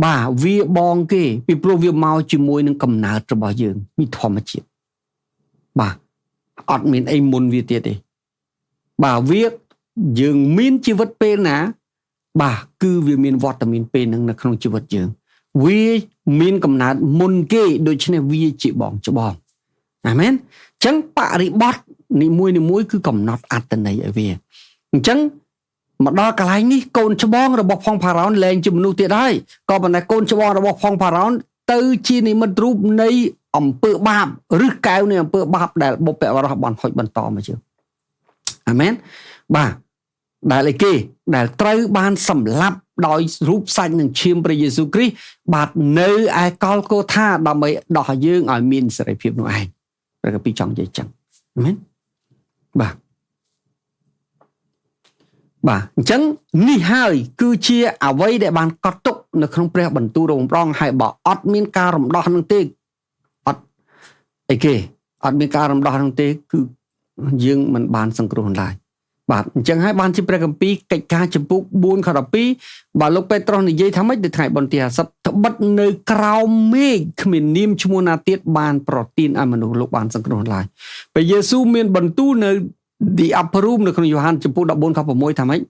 Speaker 1: បាទវាបងគេពីព្រោះវាមកជាមួយនឹងកំណើតរបស់យើងពីធម្មជាតិបាទអត់មានអីមុនវាទៀតទេបាទវាយើងមានជីវិតពេលណាបាទគឺវាមានវត្តមានពេលហ្នឹងនៅក្នុងជីវិតយើងវាមានកំណើតមុនគេដូច្នេះវាជាបងច្បងអាមែនអញ្ចឹងបរិបត្តិនីមួយៗគឺកំណត់អត្តន័យឲ្យវាអញ្ចឹងមកដល់កន្លែងនេះកូនច្បងរបស់ផងផារ៉ោនលែងជាមនុស្សទៀតហើយក៏ប៉ុន្តែកូនច្បងរបស់ផងផារ៉ោនទៅជានិមិត្តរូបនៃអំពើបាបឬកែវនៃអំពើបាបដែលបុព្វបុរសបានហុចបន្តមកជើអាមែនបាទដែលឯគេដែលត្រូវបានសម្លាប់ដោយរូបសាច់នឹងឈាមព្រះយេស៊ូវគ្រីស្ទបាទនៅឯកលកូថាដើម្បីដោះយើងឲ្យមានសេរីភាពនោះឯងព្រះកាពីចង់និយាយចឹងអាមែនបាទអញ្ចឹងនេះហើយគឺជាអ្វីដែលបានកត់ទុកនៅក្នុងព្រះបន្ទូលរបស់ព្រះអង្គហើយបើអត់មានការរំដោះនឹងទេអត់អីគេអត់មានការរំដោះនឹងទេគឺយើងមិនបានសង្គ្រោះឡើយបាទអញ្ចឹងហើយបានជាព្រះគម្ពីរកិច្ចការចំពុក4ខ12បាទលោកពេត្រុសនិយាយថាម៉េចនៅថ្ងៃបុណ្យទាស័ព្ទត្បិតនៅក្រោមមេឃគ្មាននាមឈ្មោះណាទៀតបានប្រទានឲ្យមនុស្សលោកបានសង្គ្រោះឡើយព្រះយេស៊ូវមានបន្ទូលនៅThe Upper Room នៅក្នុងយ៉ូហានចំពុក14ខ6ថាម៉េច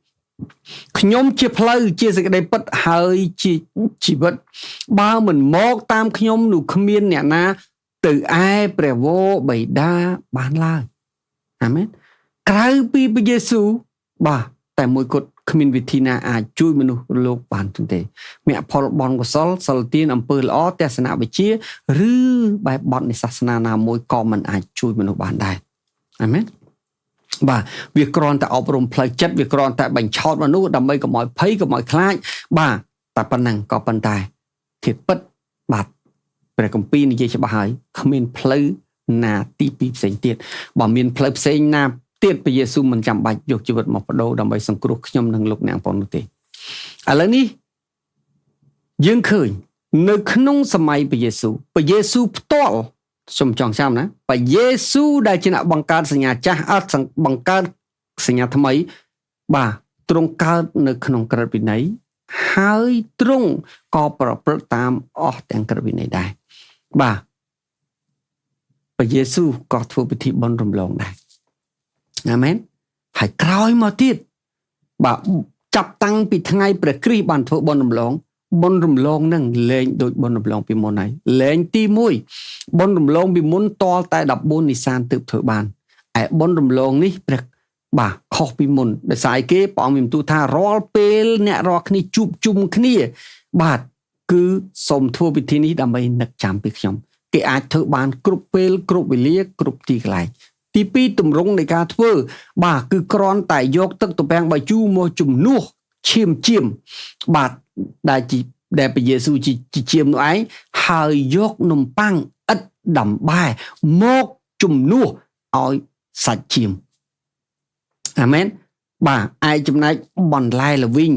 Speaker 1: ខ្ញុំជាផ្លូវជាសេចក្តីពិតហើយជាជីវិតបើមិនមកតាមខ្ញុំនោះគ្មានអ្នកណាទៅឯព្រះវរបិតាបានឡើយអាមែនក្រៅពីព្រះយេស៊ូវបាទតែមួយគត់គ្មានវិធីណាអាចជួយមនុស្សលោកបានទេមគ្គផលបុណ្យកុសលសិលទានអំពើល្អទស្សនវិជ្ជាឬបែបបទនៃសាសនាណាមួយក៏មិនអាចជួយមនុស្សបានដែរអាមែនបាទវាគ្រាន់តែអប់រំផ្លូវចិត្តវាគ្រាន់តែបញ្ឆោតមនុស្សដើម្បីកុំឲ្យភ័យកុំឲ្យខ្លាចបាទតែប៉ុណ្ណឹងក៏ប៉ុន្តែធាតុពិតបាទព្រះគម្ពីរនិយាយច្បាស់ហើយគ្មានផ្លូវណាទីពីរផ្សេងទៀតបើមានផ្លូវផ្សេងណាទៀតព្រះយេស៊ូវមិនចាំបាច់យកជីវិតមកបដូរដើម្បីសង្គ្រោះខ្ញុំនិងលោកអ្នកបងនោះទេឥឡូវនេះយើងឃើញនៅក្នុងសម័យព្រះយេស៊ូវផ្ទាល់ខ្ញុំចង់ចាំណាព្រះយេស៊ូវដែលជាអ្នកបង្កើតសញ្ញាចាស់អត់បង្កើតសញ្ញាថ្មីបាទទ្រង់កើតនៅក្នុងក្រឹតវិន័យហើយទ្រង់ក៏ប្រព្រឹត្តតាមអស់ទាំងក្រឹតវិន័យដែរបាទព្រះយេស៊ូវក៏ធ្វើពិធីបុណ្យរំលងដែរអាមែនហើយក្រោយមកទៀតបាទចាប់តាំងពីថ្ងៃព្រះគ្រីស្ទបានធ្វើបុណ្យរំលងនឹងលែងដូចបុណ្យរំលងពីមុនហើយលែងទី1បុណ្យរំលងពីមុនតលតែ14និសានទើបធ្វើបានឯបុណ្យរំលងនេះព្រះបាទខុសពីមុនដោយសារគេព្រះអង្គមានបន្ទូលថារាល់ពេលអ្នករាល់គ្នាជួបជុំគ្នាបាទគឺសូមធ្វើពិធីនេះដើម្បីនឹកចាំពីខ្ញុំគេអាចធ្វើបានគ្រប់ពេលគ្រប់វេលាគ្រប់ទីកន្លែងទី2ទម្រង់នៃការធ្វើបាទគឺគ្រាន់តែយកទឹកទំពាំងបាយជូរមកជំនួសឈាមបាទដែលព្រះយេស៊ូវជាឈាមនោះឯងហើយយកនំប៉័ងឥតដំបែមកជំនួសឲ្យសាច់ឈាមអាមែនបាទឯចំណែកបន្លែល្វីង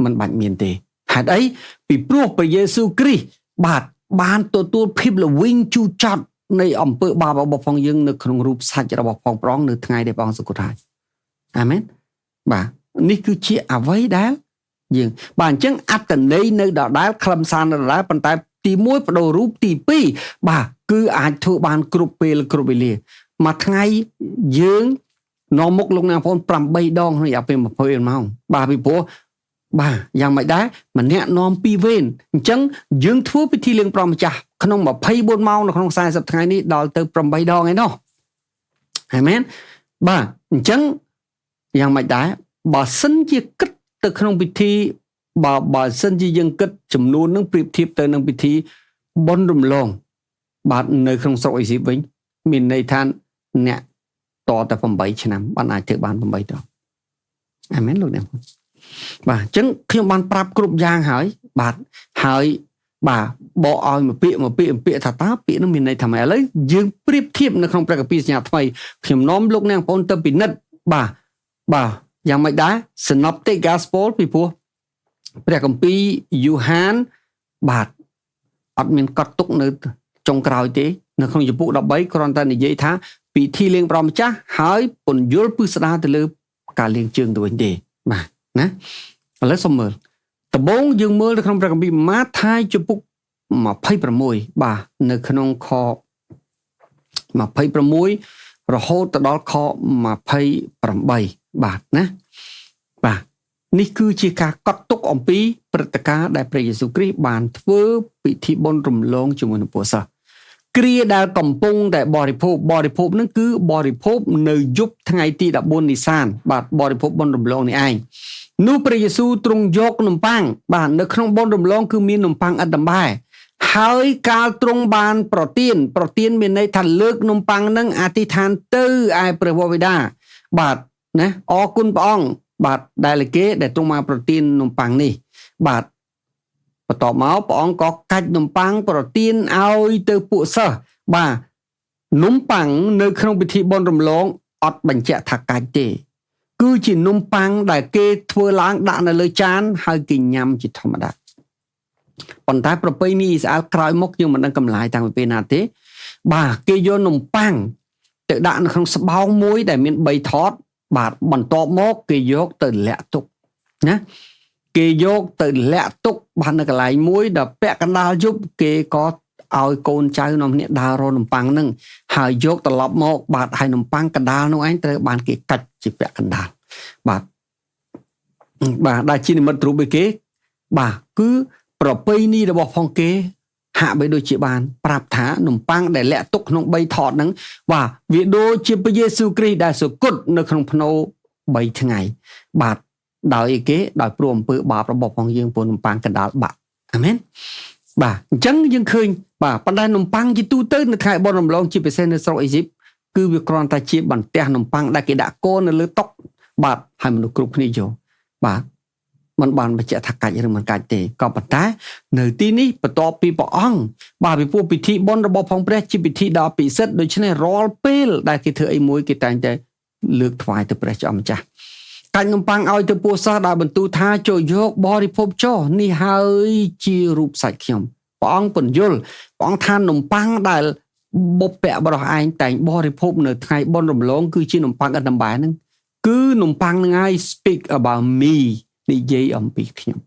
Speaker 1: មិនបាច់មានទេហេតុអីពីព្រោះព្រះយេស៊ូវគ្រីស្ទបាទបានទទួលភាពល្វីងជូរចត់នៃអំពើបាបរបស់ផងយើងនៅក្នុងរូបសាច់របស់ផងព្រះអង្គនៅថ្ងៃដែលព្រះអង្គសង្គ្រោះហើយអាមែនបាទនេះគឺជាអ្វីដែលយើងបាទអញ្ចឹងអត្តន័យនៅដដែលខ្លឹមសារនៅដដែលប៉ុន្តែ ទី1បដូររូបទី2បាទគឺអាចធ្វើបានគ្រប់ពេលគ្រប់វេលាមួយថ្ងៃយើងនាំមុខលោកអ្នកបងប្អូន8ដងក្នុងរយៈពេល24ម៉ោងបាទពីព្រោះបាទយ៉ាងម៉េចដែរម្នាក់នាំ2វេនអញ្ចឹងយើងធ្វើពិធីលៀងព្រះម្ចាស់ក្នុង24ម៉ោងនៅក្នុង40ថ្ងៃនេះដល់ទៅ8ដងឯណោះអាមែនបាទអញ្ចឹងយ៉ាងម៉េចដែរបើសិនជាគិតទៅក្នុងពិធីបើសិនជាយើងគិតចំនួននឹងប្រៀបធៀបទៅនឹងពិធីបុណ្យរំលងបាទនៅក្នុងស្រុកអេស៊ីបវិញមានន័យថាអ្នកតតែ8ឆ្នាំបានអាចធ្វើបាន8ដងអាមែនលោកអ្នកបាទអញ្ចឹងខ្ញុំបានប្រាប់គ្រប់យ៉ាងហើយបាទហើយបាទបកឲ្យមួយពាក្យថាតើពាក្យនោះមានន័យថាម៉េចឥឡូវយើងប្រៀបធៀបនៅក្នុងព្រះគម្ពីរសញ្ញាថ្មីខ្ញុំនាំលោកអ្នកបងប្អូនទៅពិនិត្យបាទយ៉ាងម៉េចដែរ Synoptic Gospel ពីព្រោះព្រះគម្ពីរយូហានបាទអត់មានកត់ទុកនៅចុងក្រោយទេនៅក្នុងជំពូក13គ្រាន់តែនិយាយថាពិធីលៀងព្រះម្ចាស់ហើយពន្យល់ពិស្ដារទៅលើការលៀងជើងទៅវិញទេបាទណាឥឡូវសូមមើលដំបូងយើងមើលនៅក្នុងព្រះគម្ពីរម៉ាថាយជំពូក26បាទនៅក្នុងខ26រហូតទៅដល់ខ28បាទណាបាទនេះគឺជាការកត់ទុកអំពីព្រឹត្តិការណ៍ដែលព្រះយេស៊ូវគ្រីស្ទបានធ្វើពិធីបុណ្យរំលងជាមួយនឹងពួកសិស្សគ្រាដែលកំពុងតែបរិភោគនឹងគឺបរិភោគនៅយប់ថ្ងៃទី14និសានបាទបរិភោគបុណ្យរំលងនេះឯងនោះព្រះយេស៊ូវទ្រង់យកនំប៉័ងបាទនៅក្នុងបុណ្យរំលងគឺមាននំប៉័ងឥតដំបែហើយកាលទ្រង់បានប្រទានមានន័យថាលើកនំប៉័ងនឹងអធិដ្ឋានទៅឯព្រះវរបិតាបាទណាអរគុណព្រះអង្គបាទដែលគេដែលទ្រង់មកប្រទាននំប៉័ងនេះបាទបន្ទាប់មកព្រះអង្គក៏កាច់នំប៉័ងប្រទានឲ្យទៅពួកសិស្សបាទនំប៉័ងនៅក្នុងពិធីបុណ្យរំលងអត់បញ្ជាក់ថាកាច់ទេគឺជានំប៉័ងដែលគេធ្វើឡើងដាក់នៅលើចានហើយគេញ៉ាំជាធម្មតាប៉ុន្តែប្រពៃណីអ៊ីស្រាអែលក្រោយមកយើងមិនដឹងកម្លាយតាំងពីពេលណាទេបាទគេយកនំប៉័ងទៅដាក់នៅក្នុងស្បោងមួយដែលមាន3ថតបាទបន្ទាប់មកគេយកទៅលាក់ទុកណាគេយកទៅលាក់ទុកបាននៅកន្លែងមួយដល់ពាក់កណ្ដាលយប់គេក៏ឲ្យកូនចៅនាំគ្នាដើររកនំប៉័ងហ្នឹងហើយយកត្រឡប់មកបាទហើយនំប៉័ងកណ្ដាលនោះឯងត្រូវបានគេកាច់ជាពាក់កណ្ដាលបាទដែលជានិមិត្តរូបឯគេបាទគឺប្រពៃណីរបស់ផងគេហាក់បីដូចជាបានប្រាប់ថានំប៉័ងដែលលាក់ទុកក្នុង3ថតហ្នឹងបាទវាដូចជាព្រះយេស៊ូវគ្រីស្ទដែលសុគតនៅក្នុងភ្នូ3ថ្ងៃបាទដោយអីគេដោយព្រោះអំពើបាបរបស់ផងយើងព្រោះនំប៉័ងកណ្ដាលបាក់អាមែនបាទអញ្ចឹងយើងឃើញបាទប៉ុន្តែនំប៉័ងជាទូទៅនៅថ្ងៃបុណ្យរំលងជាពិសេសនៅស្រុកអេស៊ីបគឺវាគ្រាន់តែជាបន្ទះនំប៉័ងដែលគេដាក់កូននៅលើតុបាទហើយមនុស្សគ្រប់គ្នាយកបាទមិនបានបញ្ជាក់ថាកាច់ឬមិនកាច់ទេក៏ប៉ុន្តែនៅទីនេះបន្ទាប់ពីព្រះអង្គបាទពីព្រោះពិធីបុណ្យរបស់ផងព្រះជាពិធីដ៏ពិសិដ្ឋដូច្នេះរាល់ពេលដែលគេធ្វើអីមួយគេតែងតែលើកថ្វាយទៅព្រះជាម្ចាស់កាច់នំប៉័ងឲ្យទៅពួកសិស្សដែលបន្ទូលថាចូលយកបរិភោគចុះនេះហើយជារូបសាច់ខ្ញុំព្រះអង្គពន្យល់ព្រះអង្គថានំប៉័ងដែលបុព្វបុរសឯងតែងបរិភោគនៅថ្ងៃបុណ្យរំលងគឺជានំប៉័ងឥតដំបែហ្នឹងគឺនំប៉័ងហ្នឹងហើយ speak about me និយាយអំពីខ្ញុំ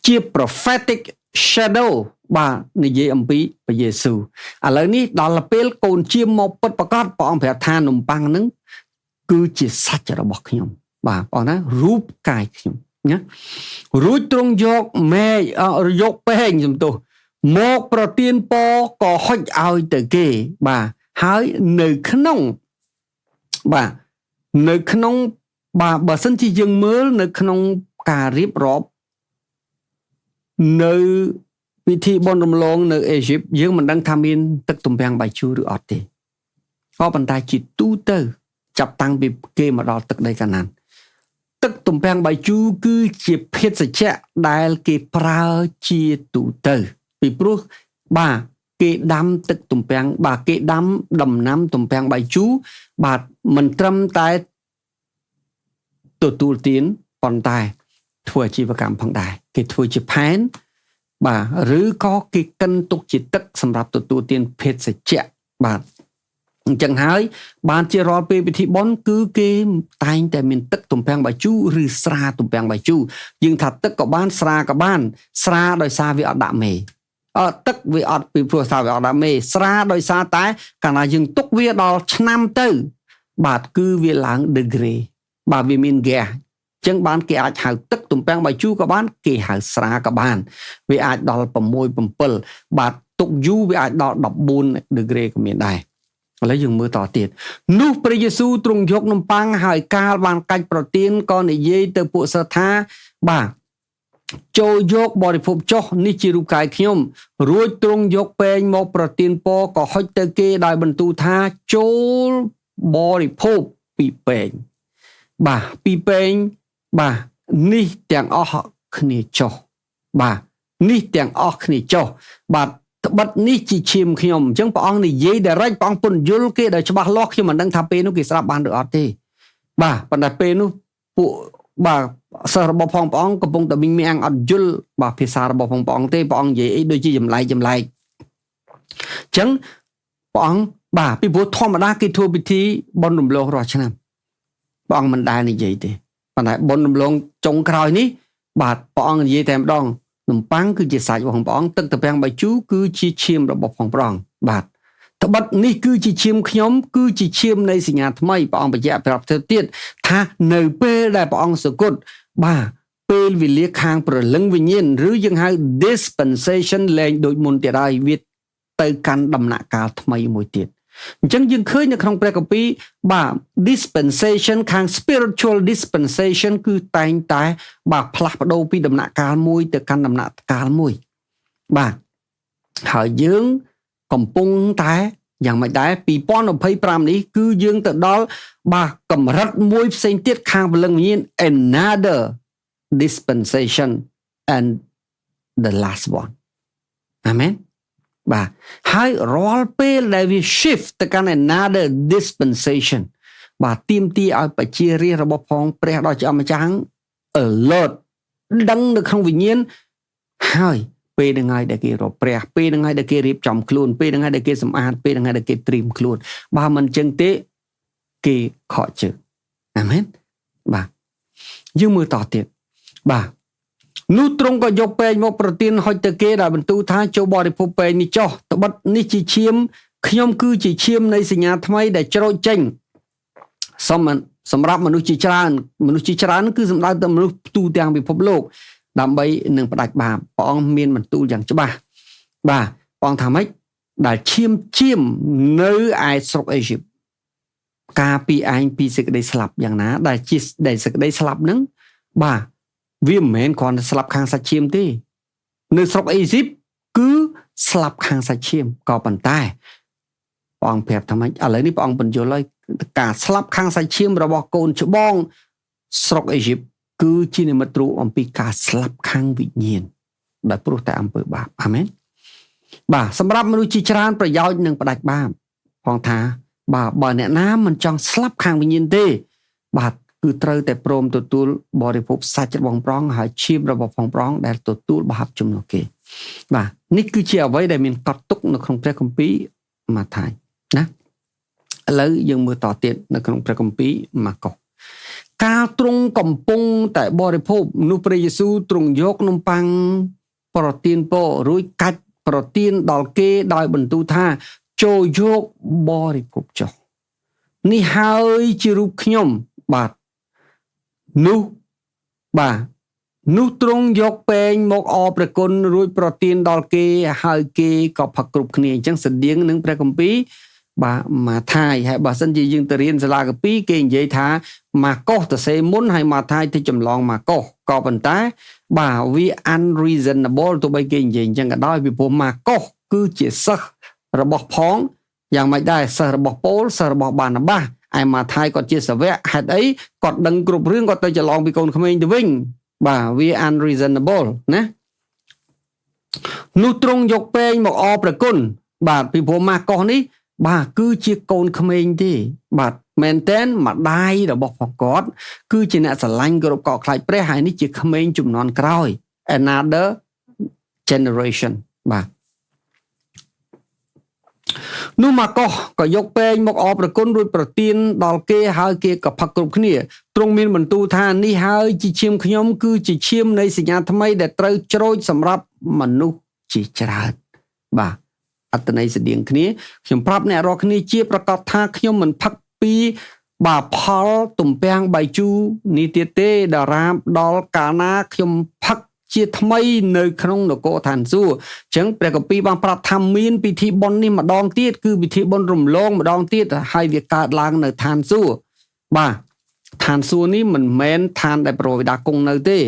Speaker 1: ជា prophetic shadow បាទនិយាយអំពីព្រះយេស៊ូវឥឡូវនេះដល់ពេលកូនជាមកពិតប្រកបព្រះអង្គប្រាប់ថានំប៉័ងហ្នឹងគឺជាសាច់របស់ខ្ញុំបាទបងណារូបកាយខ្ញុំណារួចទ្រង់យកពែងសំទោសមកប្រទានពរក៏ហុចឲ្យទៅគេបាទហើយនៅក្នុងបាទបើសិនជាយើងមើលនៅក្នុងការរៀបរាប់នៅពិធីបុណ្យរំលងនៅអេស៊ីបយើងមិនដឹងថាមានទឹកទំពាំងបាយជូរឬអត់ទេក៏ប៉ុន្តែជាទូទៅចាប់តាំងពីគេមកដល់ទឹកដីកាណានទឹកទំពាំងបាយជូរគឺជាភេសជ្ជៈដែលគេប្រើជាទូទៅពីព្រោះបាទគេដាំទឹកទំពាំងបាទគេដាំដំណាំទំពាំងបាយជូរបាទមិនត្រឹមតែទទួលទានប៉ុន្តែធ្វើអាជីវកម្មផងដែរគេធ្វើជាផែនបាទឬក៏គេកិនទុកជាទឹកសម្រាប់ទទួលទានភេសជ្ជៈបាទអញ្ចឹងហើយបានជារាល់ពេលពិធីបុណ្យគឺគេតែងតែមានទឹកទំពាំងបាយជូរឬស្រាទំពាំងបាយជូរយើងថាទឹកក៏បានស្រាក៏បានស្រាដោយសារវាអត់ដាក់មេ ទឹកវាអត់ពីព្រោះថាវាអត់ដាក់មេស្រាដោយសារតែកាលណាយើងទុកវាដល់ឆ្នាំទៅបាទគឺវាឡើង degree បាទវាមាន gas ចឹងបានគេអាចហៅទឹកទំពាំងបាយជូរក៏បានគេហៅស្រាក៏បានវាអាចដល់6 7បាទទុកយូរវាអាចដល់14 degree ក៏មានដែរឥឡូវយើងមើលតទៀតនោះព្រះយេស៊ូវទ្រង់យកនំប៉័ងហើយកាលបានកាច់ប្រទានក៏និយាយទៅពួកសិស្សថាបាទចូលយកបរិភោគចុះនេះជារូបកាយខ្ញុំរួចទ្រង់យកពែងមកប្រទានពរក៏ហុចទៅគេដោយបន្ទូលថាចូលបរិភោគពីពែងបាទពីពែងបាទនេះទាំងអស់គ្នាចុះបាទនេះទាំងអស់គ្នាចុះបាទត្បិតនេះជាឈាមខ្ញុំអញ្ចឹងព្រះអង្គនិយាយ direct ព្រះអង្គពន្យល់គេដោយច្បាស់លាស់ខ្ញុំមិនដឹងថាពេលនោះគេស្ដាប់បានឬអត់ទេបាទប៉ុន្តែពេលនោះពួកបាទសិស្សរបស់ផងព្រះអង្គកំពុងតែមីងអត់យល់បាទភាសារបស់ផងព្រះអង្គទេព្រះអង្គនិយាយអីដូចជាចម្លែកអញ្ចឹងព្រះអង្គបាទពីព្រោះធម្មតាគេធ្វើពិធីបុណ្យរំលងរាល់ឆ្នាំព្រះអង្គមិនដែលនិយាយទេប៉ុន្តែបុណ្យរំលងចុងក្រោយនេះបាទព្រះអង្គនិយាយតែម្ដងនំប៉័ងគឺជាសាច់របស់ព្រះអង្គទឹកត្រពាំងបាយជូរគឺជាឈាមរបស់ព្រះអង្គបាទត្បិតនេះគឺជាឈាមខ្ញុំគឺជាឈាមនៃសញ្ញាថ្មីព្រះអង្គបញ្ជាក់ប្រាប់ទៅទៀតថានៅពេលដែលព្រះអង្គសគត់បាទពេលវេលាខាងព្រលឹងវិញ្ញាណឬយើងហៅ dispensation លែងដូចមុនទៀតហើយវាទៅកាន់ដំណាក់កាលថ្មីមួយទៀតអញ្ចឹងយើងឃើញនៅក្នុងព្រះគម្ពីរបាទ dispensation ខាង spiritual dispensation គឺតែងតែបាទផ្លាស់ប្ដូរពីដំណាក់កាលមួយទៅកាន់ដំណាក់កាលមួយបាទហើយយើងកំពុងតែយ៉ាងម៉េចដែរ2025នេះគឺយើងទៅដល់បាទកម្រិតមួយផ្សេងទៀតខាងព្រលឹងវិញ្ញាណ another dispensation and the last one amen បាទហើយរាល់ពេលដែលវា shift ទៅកាន់ another dispensation បាទទាមទារឲ្យប្រជារាស្ត្ររបស់ផងព្រះដ៏ជាអម្ចាស់ alert ដឹងនៅក្នុងវិញ្ញាណហើយពេលហ្នឹងហើយដែលគេរកព្រះពេលហ្នឹងហើយដែលគេរៀបចំខ្លួនពេលហ្នឹងហើយដែលគេសម្អាតពេលហ្នឹងហើយដែលគេត្រៀមខ្លួនបើមិនអញ្ចឹងទេគេខកជើងអាមែនបាទយើងមើលតទៀតបាទនោះទ្រង់ក៏យកពែងមកប្រទានហុចទៅគេដោយបន្ទូលថាចូលបរិភោគពែងនេះចុះត្បិតនេះជាឈាមខ្ញុំគឺជាឈាមនៃសញ្ញាថ្មីដែលច្រូចចេញសម្រាប់មនុស្សជាច្រើនគឺសំដៅទៅមនុស្សទូទាំងពិភពលោកដើម្បីនឹងផ្ដាច់បាបព្រះអង្គមានបន្ទូលយ៉ាងច្បាស់បាទព្រះអង្គថាម៉េចដែលឈាមនៅឯស្រុកអេស៊ីបការពីឯងពីសេចក្តីស្លាប់យ៉ាងណាដែលសេចក្តីស្លាប់ហ្នឹងបាទវាមិនមែនគ្រាន់តែស្លាប់ខាងសាច់ឈាមទេនៅស្រុកអេស៊ីបគឺស្លាប់ខាងសាច់ឈាមក៏ប៉ុន្តែព្រះអង្គប្រាប់ថាម៉េចឥឡូវនេះព្រះអង្គបញ្យល់ឲ្យការស្លាប់ខាងសាច់ឈាមរបស់កូនច្បងស្រុកអេស៊ីបគឺជានិមិត្តរូបអំពីការស្លាប់ខាងវិញ្ញាណដែលព្រោះតែអំពើបាបអាមែនបាទសម្រាប់មនុស្សជាច្រើនប្រយោជន៍នឹងផ្ដាច់បាបផងថាបាទបើអ្នកណាមិនចង់ស្លាប់ខាងវិញ្ញាណទេបាទគឺត្រូវតែព្រមទទួលបរិភោគសាច់របស់ព្រះអង្គហើយឈាមរបស់ព្រះអង្គដែលទទួលបាបជំនួសគេបាទនេះគឺជាអ្វីដែលមានកត់ទុកនៅក្នុងព្រះគម្ពីរម៉ាថាយណាឥឡូវយើងមើលតទៀតនៅក្នុងព្រះគម្ពីរម៉ាកុសកាលទ្រង់កំពុងតែបរិភោគនោះព្រះយេស៊ូវទ្រង់យកនំប៉័ងប្រទានពររួចកាច់ប្រទានដល់គេដោយបន្ទូលថាចូលយកបរិភោគចុះនេះហើយជារូបខ្ញុំបាទនោះទ្រង់យកពែងមកអរព្រះគុណរួចប្រទានដល់គេហើយគេក៏ផឹកគ្រប់គ្នាអញ្ចឹងស្តៀងនឹងព្រះគម្ពីរបាទម៉ាថាយហើយបើសិនជាយើងទៅរៀនសាលាកាពីគេនិយាយថាម៉ាកុសទៅសេមុនហើយម៉ាថាយទៅចម្លងម៉ាកុសក៏ប៉ុន្តែបាទវា unreasonable ទោះបីគេនិយាយអញ្ចឹងក៏ដោយពីព្រោះម៉ាកុសគឺជាសិស្សរបស់ផងយ៉ាងម៉េចដែរសិស្សរបស់ប៉ូលសិស្សរបស់បាណាបាសឯម៉ាថាយគាត់ជាសាវកហេតុអីគាត់ដឹងគ្រប់រឿងគាត់ទៅច្រឡំពីកូនក្មេងទៅវិញបាទវា unreasonable ណានោះទ្រង់យកពែងមកអរព្រះគុណបាទពីព្រោះម៉ាកុសនេះបាទគឺជាកូនក្មេងទេបាទមែនតែនម្ដាយរបស់ផងគាត់គឺជាអ្នកស្រឡាញ់គោរពកោតខ្លាចព្រះហើយនេះជាក្មេងជំនាន់ក្រោយ another generation បាទនោះម៉ាកុសក៏យកពែងមកអរព្រះគុណរួចប្រទានដល់គេហើយគេក៏ផឹកគ្រប់គ្នាទ្រង់មានបន្ទូលថានេះហើយជាឈាមខ្ញុំគឺជាឈាមនៃសញ្ញាថ្មីដែលត្រូវច្រូចសម្រាប់មនុស្សជាច្រើន បាទអត្តន័យស្តៀងគ្នាខ្ញុំប្រាប់អ្នករាល់គ្នាជាប្រកាសថាខ្ញុំមិនផឹកពីបាទផលទំពាំងបាយជូរនេះទៀតទេតារាដល់កាលណាខ្ញុំផឹកជាថ្មីនៅក្នុងនគរឋានសួគ៌អញ្ចឹងព្រះគម្ពីរបានប្រាប់ថាមានពិធីបុណ្យនេះម្ដងទៀតគឺពិធីបុណ្យរំលងម្ដងទៀតហើយវាកើតឡើងនៅឋានសួគ៌បាទឋានសួគ៌នេះមិនមែនឋានដែលព្រះវេដាគង់នៅទេ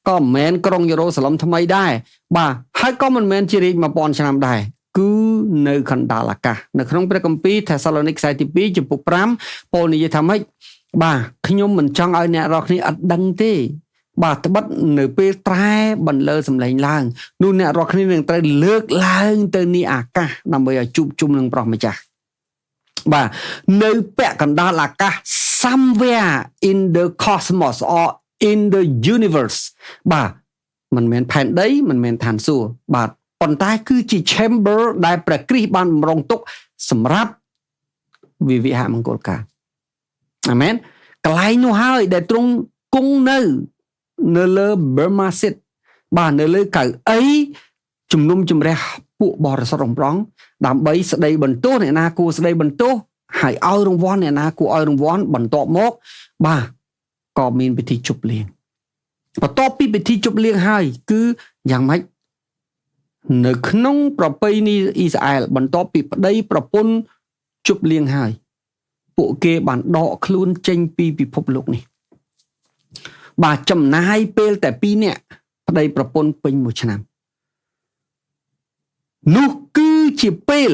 Speaker 1: ក៏មិនមែនក្រុងយេរូសាឡិមថ្មីដែរបាទហើយក៏មិនមែនជារាជ1000ឆ្នាំដែរគឺនៅកណ្ដាលអាកាសនៅក្នុងព្រះគម្ពីរថេសាឡូនីកខ្សែទី2ចំពុក5ពោលនិយាយថាម៉េចបាទខ្ញុំមិនចង់ឲ្យអ្នករាល់គ្នាអត់ដឹងទេបាទត្បិតនៅពេលត្រែបន្លឺសម្លេងឡើងនោះអ្នករាល់គ្នានឹងត្រូវលើកឡើងទៅនីអាកាសដើម្បីឲ្យជួបជុំនឹងព្រះម្ចាស់បាទនៅពាក់កណ្ដាលអាកាស somewhere in the cosmos or in the universe បាទមិនមែនផែនដីមិនមែនឋានសួគ៌បាទប៉ុន្តែគឺជា chamber ដែលព្រះគ្រីស្ទបានបំរុងទុកសម្រាប់វិវិហមង្គលការអាមែនកន្លែងនោះហើយដែលទ្រង់គង់នៅលើ Burma Sit បាទនៅលើកៅអីជំនុំជម្រះពួកបរិសុទ្ធរំប្រងដើម្បីស្ដីបន្ទោសអ្នកណាគួរស្ដីបន្ទោសហើយឲ្យរង្វាន់អ្នកណាគួរឲ្យរង្វាន់បន្ទាប់មកបាទក៏មានពិធីជប់លៀងបន្ទាប់ពីពិធីជប់លៀងហើយគឺយ៉ាងម៉េចនៅក្នុងប្រពៃណីអ៊ីស្រាអែលបន្ទាប់ពីប្តីប្រពន្ធជប់លៀងហើយពួកគេបានដកខ្លួនចេញពីពិភពលោកនេះបាទចំណាយពេលតែ2នាក់ប្តីប្រពន្ធពេញ1ឆ្នាំនោះគឺជាពេល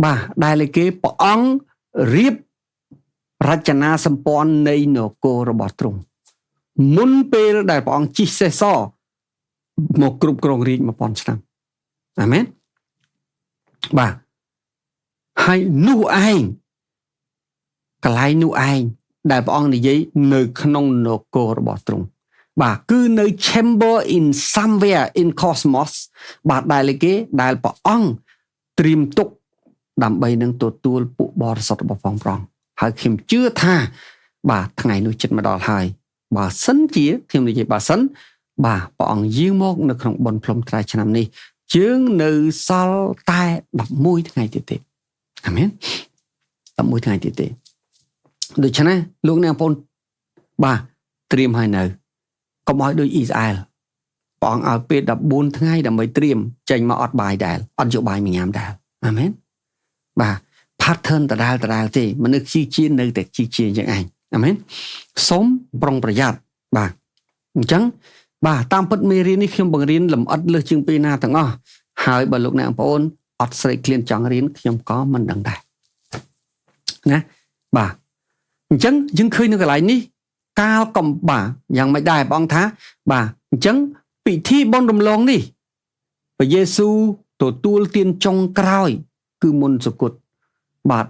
Speaker 1: បាទដែលគេព្រះអង្គរៀបរចនាសម្ព័ន្ធនៃនគររបស់ទ្រង់មុនពេលដែលព្រះអង្គជិះសេះសមកគ្រប់គ្រងរាជ1000ឆ្នាំអាមែនបាទហើយនោះឯងកន្លែងនោះឯងដែលព្រះអង្គនិយាយនៅក្នុងនគររបស់ទ្រង់បាទគឺនៅ chamber in somewhere in cosmos បាទដែលព្រះអង្គត្រៀមទុកដើម្បីនឹងទទួលពួកបរិសុទ្ធរបស់ព្រះអង្គហើយខ្ញុំជឿថាបាទថ្ងៃនោះជិតមកដល់ហើយបើសិនជាខ្ញុំនិយាយបើសិនបាទព្រះអង្គយាងមកនៅក្នុងបុណ្យភ្លុំត្រែឆ្នាំនេះជើងនៅសល់តែ11ថ្ងៃទៀតទេអាមែន11ថ្ងៃទៀតទេដូច្នេះលោកអ្នកបងប្អូនបាទត្រៀមហើយនៅកុំឲ្យដូចអ៊ីស្រាអែលព្រះអង្គឲ្យពេល14ថ្ងៃដើម្បីត្រៀមចេញមកអត់បាយដែរអត់យកបាយមកញ៉ាំដែរអាមែនបាទ pattern ដដែលទេមនុស្សជីជានៅតែជីជាយ៉ាងឯងអាមែនសូមប្រុងប្រយ័ត្នបាទអញ្ចឹងបាទតាមពិតមេរៀននេះខ្ញុំបង្រៀនលម្អិតលើសជាងពេលណាទាំងអស់ហើយបើលោកអ្នកបងប្អូនអត់ស្រេកឃ្លានចង់រៀនខ្ញុំក៏មិនដឹងដែរណាបាទអញ្ចឹងយើងឃើញនៅកន្លែងនេះកាលកំបាយ៉ាងមិនដែរព្រះអង្គថាបាទអញ្ចឹងពិធីបុណ្យរំលងនេះព្រះយេស៊ូវទទួលទានចុងក្រោយគឺមុនសុគតបាទ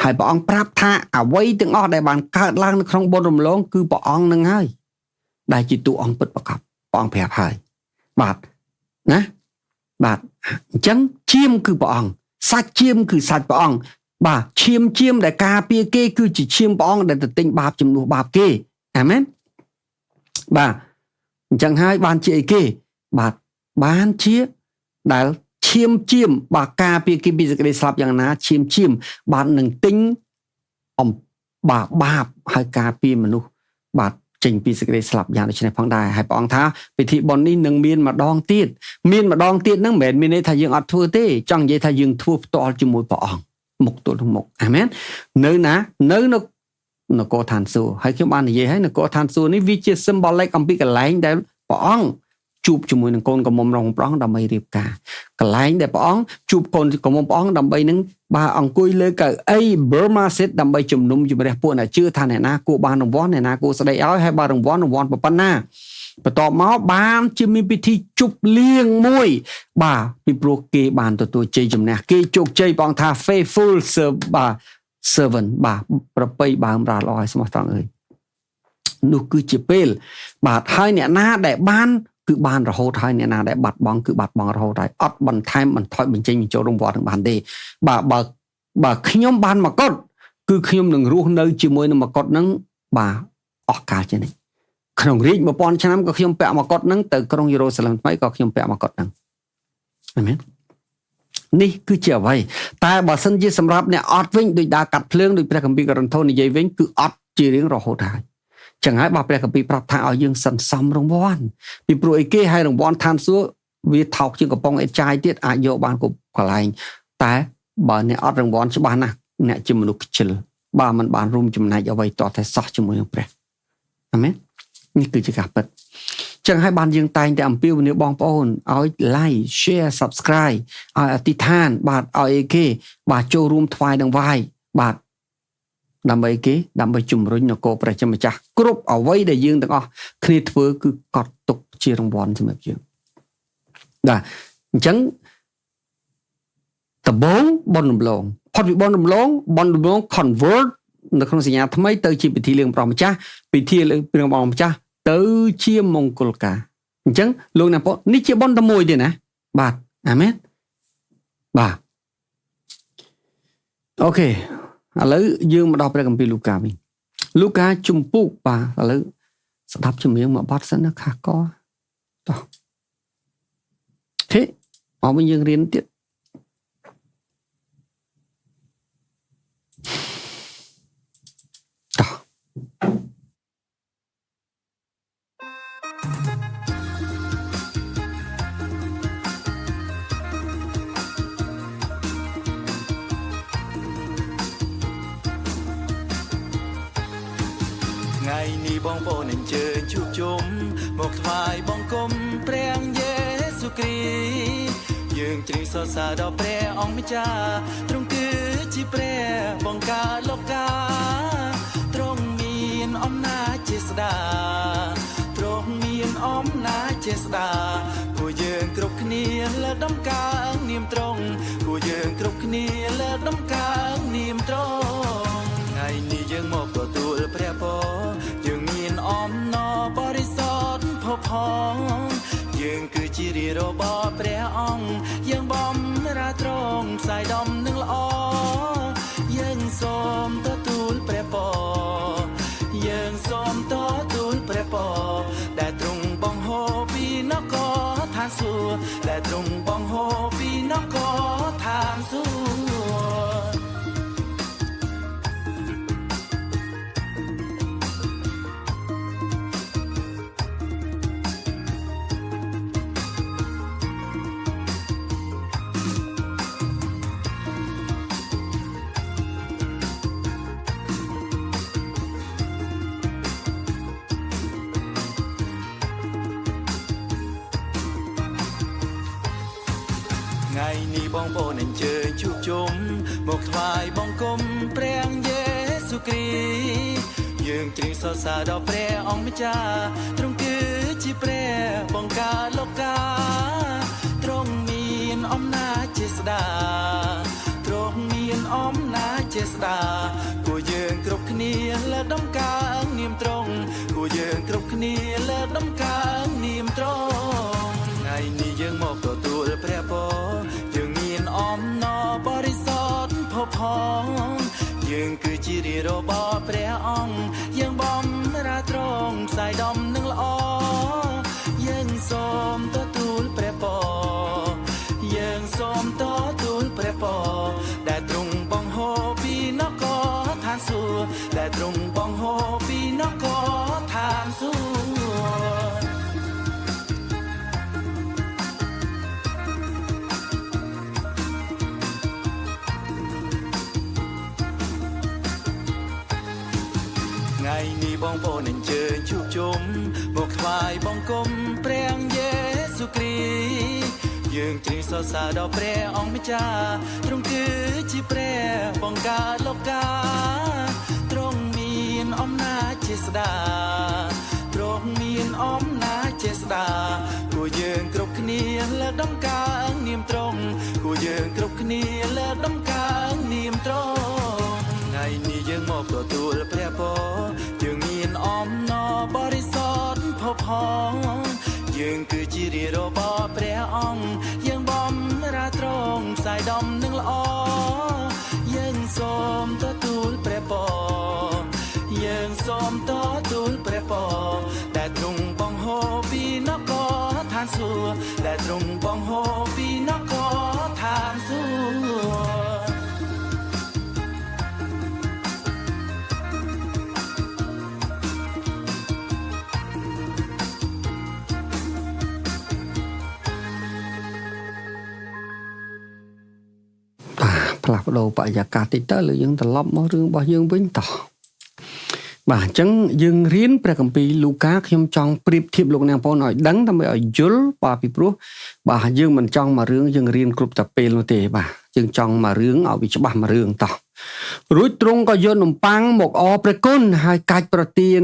Speaker 1: ហើយព្រះអង្គប្រាប់ថាអ្វីទាំងអស់ដែលបានកើតឡើងនៅក្នុងបុណ្យរំលងគឺព្រះអង្គនឹងហើយដែលជាតួអង្គពិតប្រាកដព្រះអង្គប្រាប់ហើយបាទណាបាទអញ្ចឹងឈាមគឺព្រះអង្គសាច់ឈាមគឺសាច់ព្រះអង្គបាទឈាមដែលការពារគេគឺជាឈាមព្រះអង្គដែលទៅទិញបាបជំនួសបាបគេអាមែនបាទអញ្ចឹងហើយបានជាអីគេបាទបានជាដែលឈាមបាទការពារគេពីសេចក្តីស្លាប់យ៉ាងណាឈាមបាទនឹងទិញបាបហើយការពារមនុស្សបាទចេញពីសេចក្តីស្លាប់យ៉ាងដូចនេះផងដែរហើយព្រះអង្គថាពិធីបុណ្យនេះនឹងមានម្ដងទៀតហ្នឹងមិនមែនមានន័យថាយើងអត់ធ្វើទេចង់និយាយថាយើងធ្វើផ្ទាល់ជាមួយព្រះអង្គមុខទល់នឹងមុខអាមែននៅណានៅនគរឋានសួគ៌ហើយខ្ញុំបាននិយាយហើយនគរឋានសួគ៌នេះវាជា symbolic អំពីកន្លែងដែលព្រះអង្គជួបជាមួយនឹងកូនក្រមុំរបស់ព្រះអង្គដើម្បីរៀបការកន្លែងដែលព្រះអង្គជួបកូនក្រមុំព្រះអង្គដើម្បីនឹងបាទអង្គុយលើកៅអី Burma Sit ដើម្បីជំនុំជម្រះពួកអ្នកជឿថាអ្នកណាគួរបានរង្វាន់អ្នកណាគួរស្ដីឲ្យហើយបានរង្វាន់ប៉ុណ្ណាបន្ទាប់មកបានជាមានពិធីជប់លៀងមួយបាទពីព្រោះគេបានទទួលជ័យជំនះគេជោគជ័យព្រះអង្គថា faithful servant បាទប្រពៃបើមរាល្អឲ្យស្មោះត្រង់អើយនោះគឺជាពេលបាទហើយអ្នកណាដែលបានគឺបានរហូតហើយអ្នកណាដែលបាត់បង់គឺបាត់បង់រហូតហើយអត់បន្ថែមបន្ថយបញ្ចេញបញ្ចូលរង្វាន់នឹងបានទេបាទបើខ្ញុំបានមកុដគឺខ្ញុំនឹងរស់នៅជាមួយនឹងមកុដហ្នឹងបាទអស់កាលជានិច្ចក្នុងរាជ1000ឆ្នាំក៏ខ្ញុំពាក់មកុដហ្នឹងទៅក្រុងយេរូសាឡិមថ្មីក៏ខ្ញុំពាក់មកុដហ្នឹងអាមែន នេះគឺជាអ្វីតែបើសិនជាសម្រាប់អ្នកអត់វិញដោយដើរកាត់ភ្លើងដោយព្រះគម្ពីរកូរិនថូសនិយាយវិញគឺអត់ជារៀងរហូតហើយចឹងហើយបើព្រះគម្ពីរប្រាប់ថាឲ្យយើងសន្សំរង្វាន់ពីព្រោះអីគេឲ្យរង្វាន់ឋានសួគ៌វាថោកជាងកំប៉ុងអេតចាយទៀតអាចយកបានគ្រប់កន្លែងតែបើអ្នកអត់រង្វាន់ច្បាស់ណាស់អ្នកជាមនុស្សខ្ជិលបើមិនបានរួមចំណែកអ្វីតតែសោះជាមួយនឹងព្រះអាមែននេះគឺជាការពិតចឹងហើយបានយើងតែងតែអំពាវនាវបងប្អូនឲ្យ like share subscribe ឲ្យអធិដ្ឋានបាទឲ្យអីគេបាទចូលរួមថ្វាយនឹងវាយបាទដើម្បីគេដើម្បីជំរុញនគរព្រះជាម្ចាស់គ្រប់អ្វីដែលយើងទាំងអស់គ្នាធ្វើគឺកត់ទុកជារង្វាន់សម្រាប់យើងបាទអញ្ចឹងដំបងបនរំលងផុតពីបនរំលង convert នៅក្នុងសញ្ញាថ្មីទៅជាពិធីលៀងព្រះម្ចាស់ពិធីលៀងព្រះម្ចាស់ទៅជាមង្គលការអញ្ចឹងលោកអ្នកបងនេះជាបនតែមួយទេណាបាទអាមែនបាទអូខេឥឡូវយើងមកដល់ព្រះគម្ពីរលូកាវិញលូកាជំពូកបាទឥឡូវស្ដាប់ជំនៀងមកបទសិនណាខាកតោះហេមកវិញយើងរៀនទៀតតោះ
Speaker 2: ថ្ងៃនេះបងប្អូនអញ្ជើញជួបជុំមកថ្វាយបង្គំព្រះយេស៊ូវគ្រីស្ទយើងជ្រាបសរសើរដល់ព្រះអង្គម្ចាស់ទ្រង់គឺជាព្រះបង្កើតលោកាទ្រង់មានអំណាចជាស្ដាទ្រង់មានអំណាចជាស្ដាគួរយើងគ្រប់គ្នាលើកដំកើងនាមទ្រង់គួរយើងគ្រប់គ្នាលើកដំកើងនាមទ្រង់ថ្ងៃនេះយើងមកទទួលព្រះពរយើងមានអំណរបរិសុទ្ធផុសផុសយើងគឺជារាជរបស់ព្រះអង្គយើងបំរើទ្រង់ផ្សាយដំណឹងល្អយើងសូមទទួលព្រះពរយើងសូមទទួលព្រះពរដែលទ្រង់បង្ហូរពីនគរឋានសួគ៌ដែលទ្រង់បង្ហូរពីនគរឋានសួគ៌ថ្ងៃនេះបងប្អូនអញ្ជើញជួបជុំមកថ្វាយបង្គំព្រះយេស៊ូវគ្រីស្ទយើងជ្រាបសរសើរដល់ព្រះអង្គម្ចាស់ទ្រង់គឺជាព្រះបង្កើតលោកាទ្រង់មានអំណាចជាស្ដាទ្រង់មានអំណាចជាស្ដាគួរយើងគ្រប់គ្នាលើកដំកើងនាមទ្រង់គួរយើងគ្រប់គ្នាលើកដំកើងនាមទ្រង់ថ្ងៃនេះយើងមកទទួលព្រះពរយើងមានអំណរបរិសុទ្ធផុសផុសយើងគឺជារាជរបស់ព្រះអង្គយើងបំរើទ្រង់ផ្សាយដំណឹងល្អយើងសូមទទួលព្រះពរយើងសូមទទួលព្រះពរដែលទ្រង់បង្ហូរពីនគរឋានសួគ៌ដែលទ្រង់បង្ហូរពីនគរឋានសួគ៌ថ្ងៃនេះបងប្អូនអញ្ជើញជួបជុំមកថ្វាយបង្គំព្រះយេស៊ូវគ្រីស្ទយើងជ្រាបសរសើរដល់ព្រះអង្គម្ចាស់ទ្រង់គឺជាព្រះបង្កើតលោកាទ្រង់មានអំណាចជាស្ដាទ្រង់មានអំណាចជាស្ដាគួរយើងគ្រប់គ្នាលើកដំកើងនាមទ្រង់គួរយើងគ្រប់គ្នាលើកដំកើងនាមទ្រង់ថ្ងៃនេះយើងមកទទួលព្រះពរយើងមានអំណរបរិសុទ្ធផុសផុសយើងគឺជារាជរបស់ព្រះអង្គយើងបំរើទ្រង់ផ្សាយដំណឹងល្អយើងសូមទទួលព្រះពរយើងសូមទទួលព្រះពរដែលទ្រង់បង្ហូរពីនគរឋានសួគ៌ដែលទ្រង់បង្ហូរពីនគរឋានសួគ៌
Speaker 1: ផ្លាស់ប្ដូរបរិយាកាសតិចទៅលើយើងត្រឡប់មករឿងរបស់យើងវិញតោះបាទអញ្ចឹងយើងរៀនព្រះគម្ពីរលូកាខ្ញុំចង់ប្រៀបធៀបលោកអ្នកបងឲ្យដឹងដើម្បីឲ្យយល់បាទពីព្រោះបាទយើងមិនចង់មករឿងយើងរៀនគ្រប់តែពេលនោះទេបាទយើងចង់មករឿងឲ្យវាច្បាស់មករឿងតោះរួចទ្រង់ក៏យកនំប៉័ងមកអរព្រះគុណហើយកាច់ប្រទាន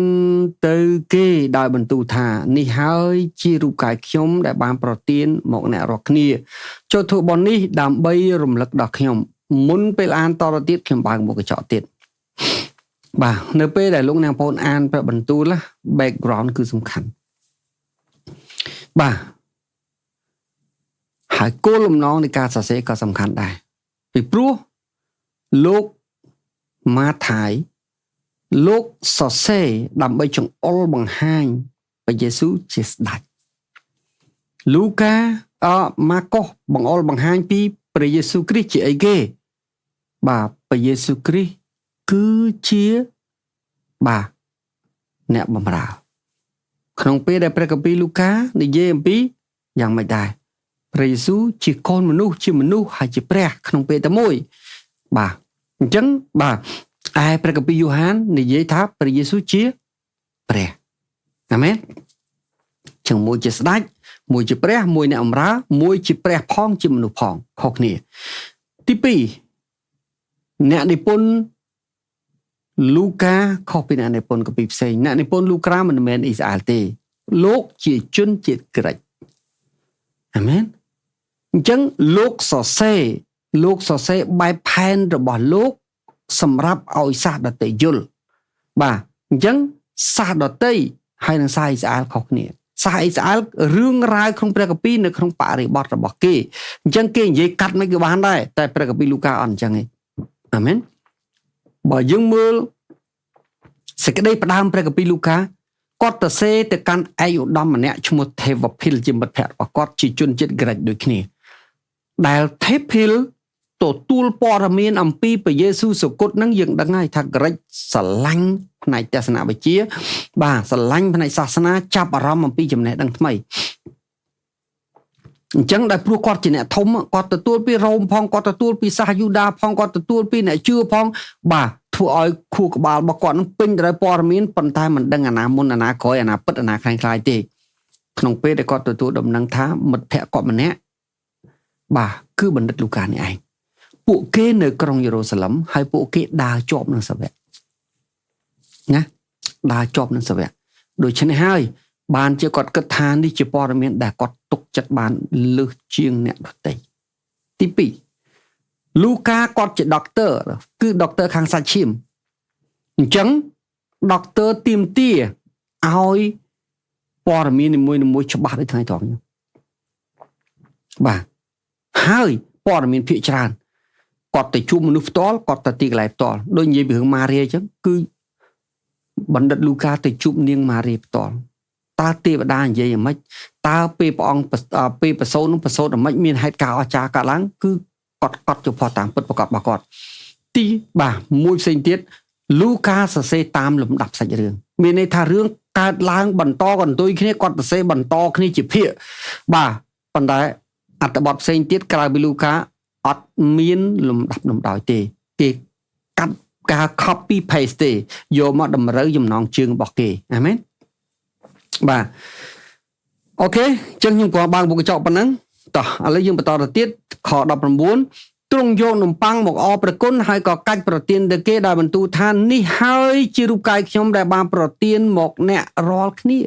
Speaker 1: ទៅគេដោយបន្ទូលថានេះហើយជារូបកាយខ្ញុំដែលបានប្រទានមកអ្នករាល់គ្នាចូលធ្វើបុណ្យនេះដើម្បីរំលឹកដល់ខ្ញុំមុនពេលអានតទៅទៀតខ្ញុំបើកមុខកញ្ចក់ទៀតបាទនៅពេលដែលលោកអ្នកបងប្អូនអានព្រះបន្ទូល background គឺសំខាន់បាទហើយគោលបំណងនៃការសរសេរក៏សំខាន់ដែរពីព្រោះលោកម៉ាថាយលោកសរសេរដើម្បីចង្អុលបង្ហាញព្រះយេស៊ូវជាស្ដេចលូកាម៉ាកុសបង្អុលបង្ហាញពីព្រះយេស៊ូវគ្រីស្ទជាអីគេបាទព្រះយេស៊ូវគ្រីស្ទគឺជាបាទអ្នកបម្រើក្នុងពេលដែលព្រះគម្ពីរលូកានិយាយអំពីយ៉ាងម៉េចដែរព្រះយេស៊ូវជាកូនមនុស្សជាមនុស្សហើយជាព្រះក្នុងពេលតែមួយបាទអញ្ចឹងបាទឯព្រះគម្ពីរយ៉ូហាននិយាយថាព្រះយេស៊ូវជាព្រះអាមែនចឹងមួយជាស្ដេចមួយជាព្រះមួយអ្នកបម្រើមួយជាព្រះផងជាមនុស្សផងខុសគ្នាទី2អ្នកនិពន្ធលូកាខុសពីអ្នកនិពន្ធគម្ពីរផ្សេងអ្នកនិពន្ធលូកាមិនមែនអ៊ីស្រាអែលទេលោកជាជនជាតិក្រិចអាមែនអញ្ចឹងលោកសរសេរបែបផែនរបស់លោកសម្រាប់ឲ្យសាសដតីយល់បាទអញ្ចឹងសាសដតីហើយនឹងសាសអ៊ីស្រាអែលខុសគ្នាសាសអ៊ីស្រាអែលរឿងរ៉ាវក្នុងព្រះគម្ពីរនៅក្នុងបរិបទរបស់គេអញ្ចឹងគេនិយាយកាត់មិនក៏បានដែរតែព្រះគម្ពីរលូកាអត់អញ្ចឹងទេអាមែនបើយើងមើលសេចក្តីផ្ដើមព្រះគម្ពីរលូកាគាត់ទៅសេទៅកាន់ឯកឧត្តមម្នាក់ឈ្មោះថេវភិលជាមិត្តភក្តិរបស់គាត់ជាជនជាតិក្រិចដូចគ្នាដែលថេភិលទទួលព័ត៌មានអំពីព្រះយេស៊ូវសុគតនឹងយើងដឹងហើយថាក្រិចស្រឡាញ់ផ្នែកទស្សនវិជ្ជាបាទស្រឡាញ់ផ្នែកសាសនាចាប់អារម្មណ៍អំពីចំណេះដឹងថ្មីអញ្ចឹងដែលព្រោះគាត់ជាអ្នកធំគាត់ទទួលពីរ៉ូមផងគាត់ទទួលពីសាសយូដាផងគាត់ទទួលពីអ្នកជឿផងបាទធ្វើឲ្យខួរក្បាលរបស់គាត់នឹងពេញទៅដោយព័ត៌មានប៉ុន្តែមិនដឹងអាណាមុនអាណាក្រោយអាណាពិតអាណាខ្លាំងខ្លាយទេក្នុងពេលដែលគាត់ទទួលដំណឹងថាមិត្តភក្តិគាត់ម្នាក់បាទគឺបណ្ឌិតលូកានេះឯងពួកគេនៅក្រុងយេរូសាឡិមហើយពួកគេដើរជាប់នឹងសាវកណាដើរជាប់នឹងសាវកដូច្នេះហើយបានជាគាត់គិតថានេះជាព័ត៌មានដែលគាត់ទុកចិត្តបានលើសជាងអ្នកដទៃទី2លូកាគាត់ជាដុកទ័រគឺដុកទ័រខាងសាច់ឈាមអញ្ចឹងដុកទ័រទាមទារឲ្យព័ត៌មាននីមួយៗច្បាស់ដូចថ្ងៃត្រង់នេះបាទហើយព័ត៌មានភាគច្រើនគាត់ទៅជួបមនុស្សផ្ទាល់គាត់ទៅទីកន្លែងផ្ទាល់ដូចនិយាយពីរឿងម៉ារីអញ្ចឹងគឺបណ្ឌិតលូកាទៅជួបនាងម៉ារីផ្ទាល់តើទេវតានិយាយយ៉ាងម៉េចតើពេលព្រះអង្គពេលប្រសូតនឹងប្រសូតយ៉ាងម៉េចមានហេតុការណ៍អស្ចារ្យកើតឡើងគឺគាត់កត់ជាភស្តុតាងពិតប្រាកដរបស់គាត់ទីបាទមួយផ្សេងទៀតលូកាសរសេរតាមលំដាប់សាច់រឿងមានន័យថារឿងកើតឡើងបន្តកន្ទុយគ្នាគាត់សរសេរបន្តគ្នាជាភាគបាទប៉ុន្តែអត្ថបទផ្សេងទៀតក្រៅពីលូកាអត់មានលំដាប់លំដោយទេគេកាត់ការ copy paste ទេយកមកតម្រូវចំណងជើងរបស់គេអាមែនបាទអូខេចឹងខ្ញុំក៏បើកមុខកញ្ចក់ប៉ុណ្ណឹងតោះឥឡូវយើងបន្តទៅទៀតខ19ទ្រង់យកនំប៉័ងមកអរព្រះគុណហើយក៏កាច់ប្រទានទៅគេដោយបន្ទូលថានេះហើយជារូបកាយខ្ញុំដែលបានប្រទានមកអ្នករាល់គ្នា